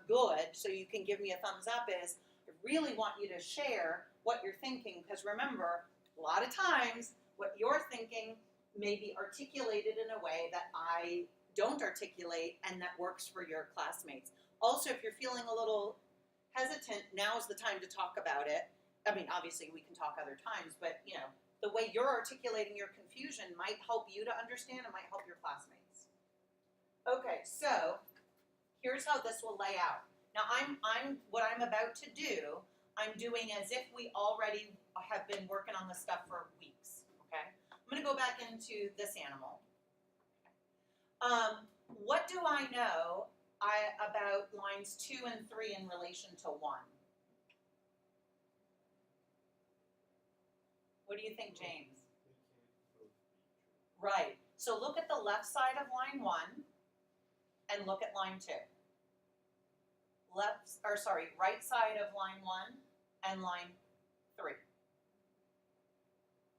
good, so you can give me a thumbs up, is I really want you to share what you're thinking, because remember, a lot of times, what you're thinking may be articulated in a way that I don't articulate and that works for your classmates. Also, if you're feeling a little hesitant, now's the time to talk about it. I mean, obviously we can talk other times, but you know, the way you're articulating your confusion might help you to understand and might help your classmates. Okay, so here's how this will lay out. Now what I'm about to do, I'm doing as if we already have been working on this stuff for weeks, okay? I'm gonna go back into this animal. What do I know about lines 2 and 3 in relation to 1? What do you think, James? Right. So look at the left side of line 1 and look at line 2. Right side of line 1 and line 3.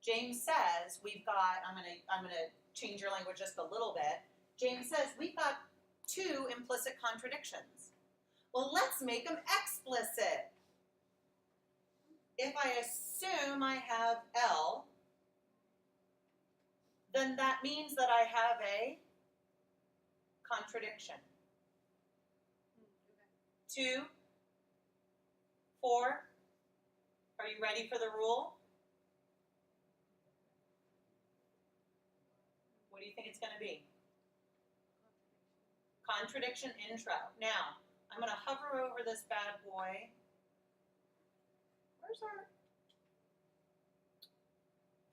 James says we've got, I'm gonna change your language just a little bit. James says we've got 2 implicit contradictions. Well, let's make them explicit. If I assume I have L, then that means that I have a contradiction. 2, 4, are you ready for the rule? What do you think it's going to be? Contradiction intro. Now, I'm going to hover over this bad boy. Where's our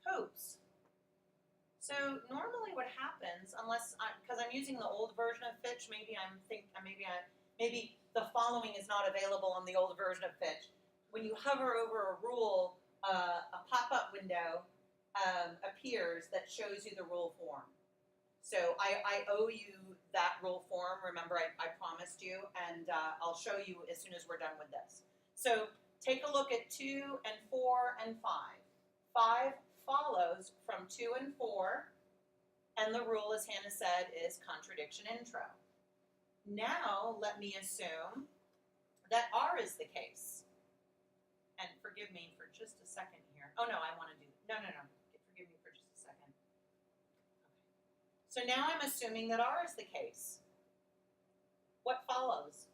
hoops? So normally what happens, unless because I'm using the old version of Fitch, maybe the following is not available on the old version of Fitch. When you hover over a rule, a pop-up window appears that shows you the rule form. So I owe you that rule form. Remember, I promised you, and I'll show you as soon as we're done with this. So take a look at 2 and 4 and 5. 5 follows from 2 and 4, and the rule, as Hannah said, is contradiction intro. Now let me assume that R is the case. And forgive me for just a second here. Oh no, I want to do, no. Forgive me for just a second. Okay. So now I'm assuming that R is the case. What follows?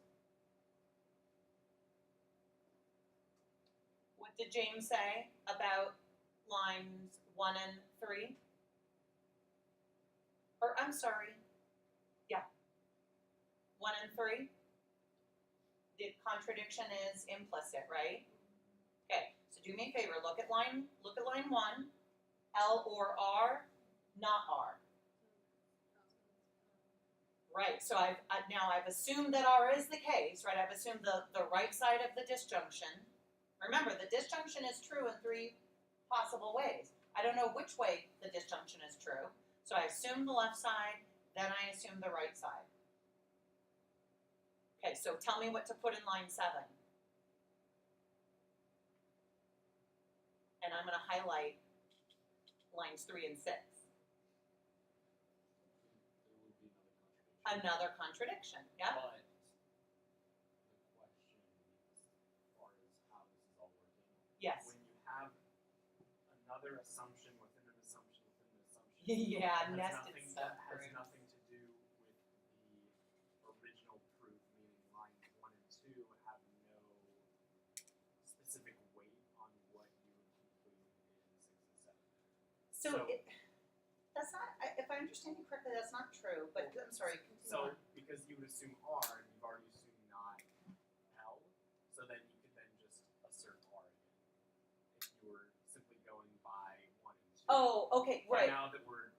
What did James say about lines 1 and 3? Or, I'm sorry, yeah. 1 and 3? The contradiction is implicit, right? Okay, so do me a favor, look at line 1, L or R, not R. Right, so now I've assumed that R is the case, right? I've assumed the right side of the disjunction. Remember, the disjunction is true in 3 possible ways. I don't know which way the disjunction is true, so I assume the left side, then I assume the right side. Okay, so tell me what to put in line 7. And I'm going to highlight lines 3 and 6. There would be Another contradiction, yeah? But the question, as far as how this is all working, Yes. when you have another assumption within an assumption within an assumption, Yeah, that nested has subproofs. nothing to do with the original proof, meaning lines 1 and 2 have no specific weight on what you would conclude in 6 and 7. So that's not, if I understand you correctly, that's not true, but I'm sorry, continue So, on. because you would assume R, and you've already assumed not L, so then you could then just assert R again. If you were simply going by 1 and 2. Oh, okay, But right. now that we're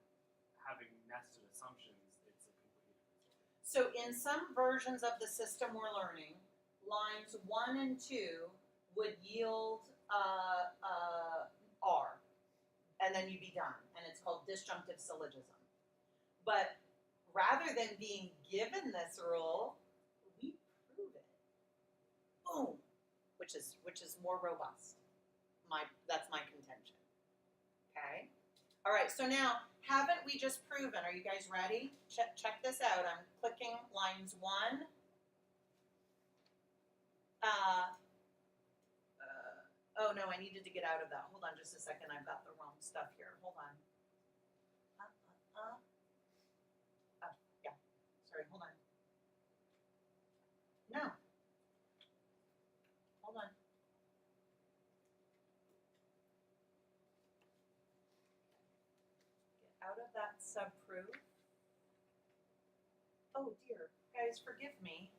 having nested assumptions, it's a completely different story. So in some versions of the system we're learning, lines 1 and 2 would yield R, and then you'd be done, and it's called disjunctive syllogism. But rather than being given this rule, we prove it. Boom, which is more robust. That's my contention. Okay. All right. So now, haven't we just proven? Are you guys ready? Check this out. I'm clicking lines 1. Oh no, I needed to get out of that. Hold on just a second. I've got the wrong stuff here. Hold on. Oh, yeah. Sorry, hold on. No. Hold on. Get out of that subproof. Oh dear. Guys, forgive me.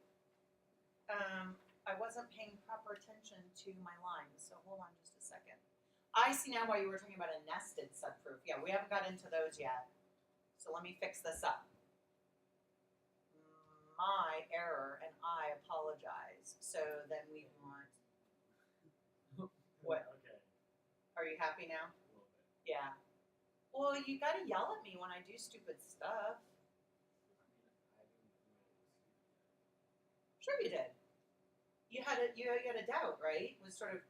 I wasn't paying proper attention to my lines, so hold on just a second. I see now why you were talking about a nested subproof. Yeah, we haven't got into those yet. So let me fix this up. My error, and I apologize. So then we want, what? Okay, Are you happy now? a little bit. Yeah. Well, you gotta yell at me when I do stupid stuff. I didn't know it was stupid. Sure you did. You had a doubt, right? It was sort of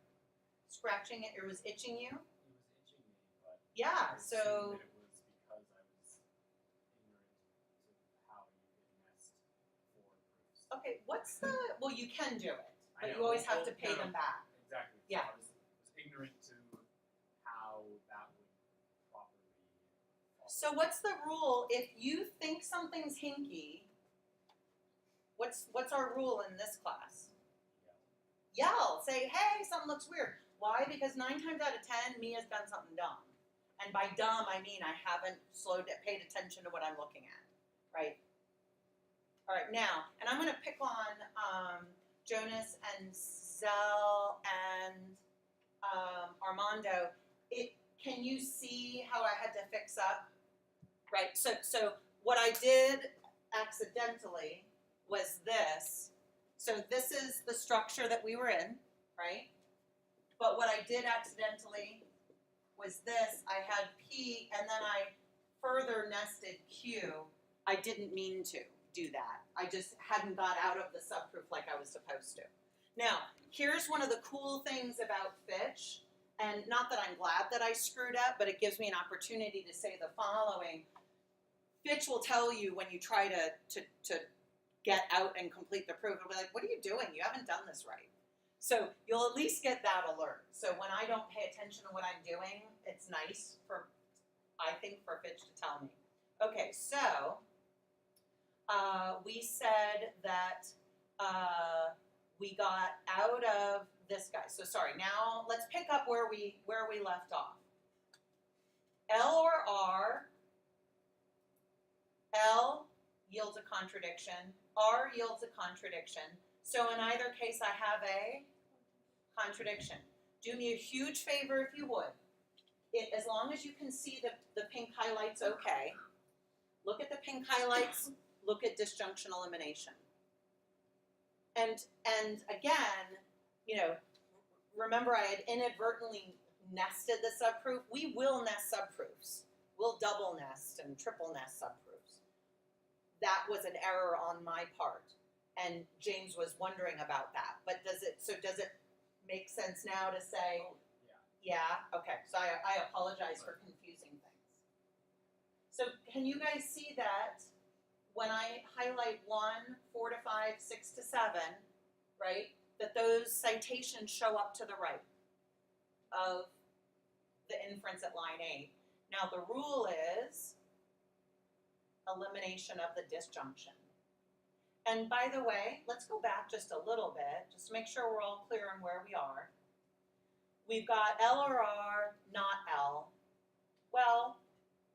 scratching it, or was itching you? It was itching me, but Yeah, I so assumed that it was because I was ignorant to how you could nest 4 proofs. okay, what's the well you can do it, I but know, you always have well, to pay no, them back. Exactly. Yeah. So I was ignorant to how that would properly follow. So what's the rule if you think something's hinky? What's our rule in this class? Yell, say, hey, something looks weird. Why? Because 9 times out of 10, Mia's done something dumb. And by dumb, I mean I haven't paid attention to what I'm looking at, right? All right, now, and I'm going to pick on Jonas and Zell and Armando. Can you see how I had to fix up? Right, so what I did accidentally was this. So this is the structure that we were in, right? But what I did accidentally was this. I had P and then I further nested Q. I didn't mean to do that. I just hadn't got out of the subproof like I was supposed to. Now, here's one of the cool things about Fitch, and not that I'm glad that I screwed up, but it gives me an opportunity to say the following. Fitch will tell you when you try to get out and complete the proof, it'll be like, what are you doing? You haven't done this right. So you'll at least get that alert. So when I don't pay attention to what I'm doing, it's nice for, I think, for Fitch to tell me. Okay, so we said that we got out of this guy. So sorry, now let's pick up where we left off. L or R, L yields a contradiction, R yields a contradiction. So in either case, I have a contradiction. Do me a huge favor if you would. As long as you can see the pink highlights, okay. Look at the pink highlights, look at disjunction elimination. And again, you know, remember I had inadvertently nested the subproof. We will nest subproofs. We'll double nest and triple nest subproofs. That was an error on my part. And James was wondering about that. But does it make sense now to say, Oh, yeah. yeah? Okay, so I apologize for confusing things. So can you guys see that when I highlight 1, 4 to 5, 6 to 7, right, that those citations show up to the right of the inference at line 8. Now the rule is elimination of the disjunction. And by the way, let's go back just a little bit, just to make sure we're all clear on where we are. We've got L or R, not L. Well,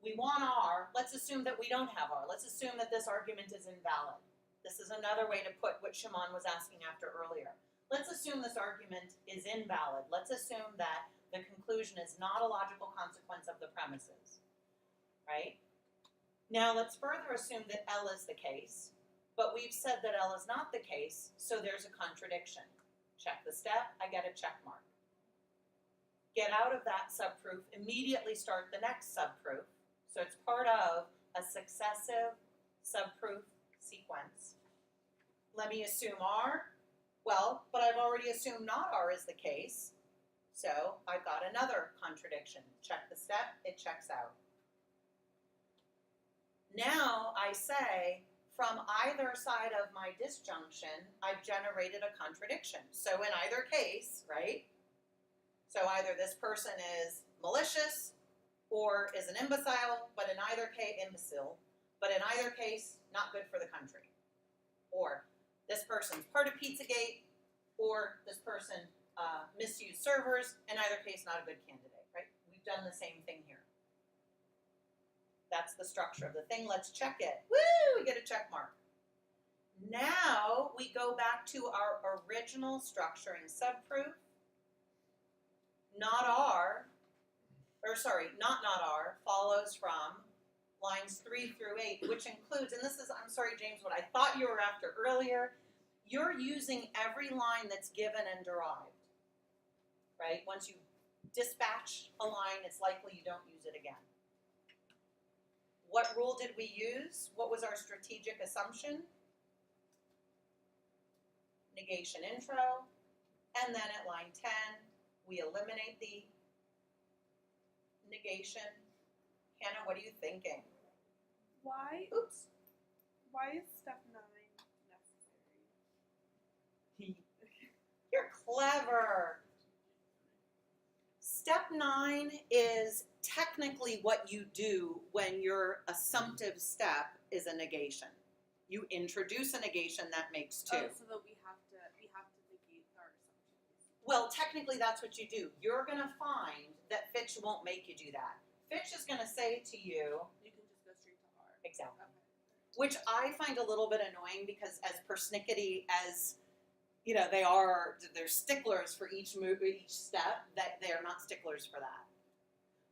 we want R. Let's assume that we don't have R. Let's assume that this argument is invalid. This is another way to put what Shimon was asking after earlier. Let's assume this argument is invalid. Let's assume that the conclusion is not a logical consequence of the premises, right? Now let's further assume that L is the case. But we've said that L is not the case, so there's a contradiction. Check the step, I get a check mark. Get out of that subproof, immediately start the next subproof. So it's part of a successive subproof sequence. Let me assume R. Well, but I've already assumed not R is the case. So I've got another contradiction. Check the step, it checks out. Now I say, from either side of my disjunction, I've generated a contradiction. So in either case, right? So either this person is malicious or is an imbecile, but in either case, but in either case, not good for the country. Or this person's part of Pizzagate, or this person misused servers, in either case, not a good candidate, right? We've done the same thing here. That's the structure of the thing. Let's check it. Woo! We get a check mark. Now we go back to our original structuring subproof. Not R follows from lines 3 through 8, which includes, and this is, I'm sorry, James, what I thought you were after earlier. You're using every line that's given and derived, right? Once you dispatch a line, it's likely you don't use it again. What rule did we use? What was our strategic assumption? Negation intro. And then at line 10, we eliminate the negation. Hannah, what are you thinking? Why is step 9 necessary? You're clever. Step 9 is technically what you do when your assumptive step is a negation. You introduce a negation that makes 2. Oh, so that we have to negate our assumptions. Well, technically that's what you do. You're going to find that Fitch won't make you do that. Fitch is going to say to you, You can just go straight to R. exactly. Okay. Which I find a little bit annoying because as persnickety as, you know, they're sticklers for each move, each step, that they're not sticklers for that.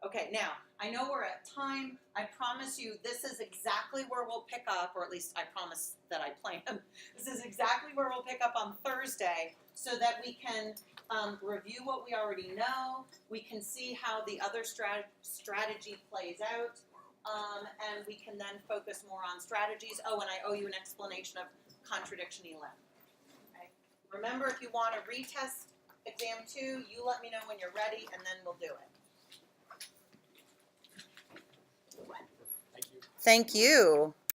Okay, now, I know we're at time. I promise you, this is exactly where we'll pick up, or at least I promise that I plan. This is exactly where we'll pick up on Thursday so that we can review what we already know. We can see how the other strategy plays out. And we can then focus more on strategies. Oh, and I owe you an explanation of contradiction elim. Okay? Remember, if you want to retest exam 2, you let me know when you're ready, and then we'll do it. Thank you. Thank you.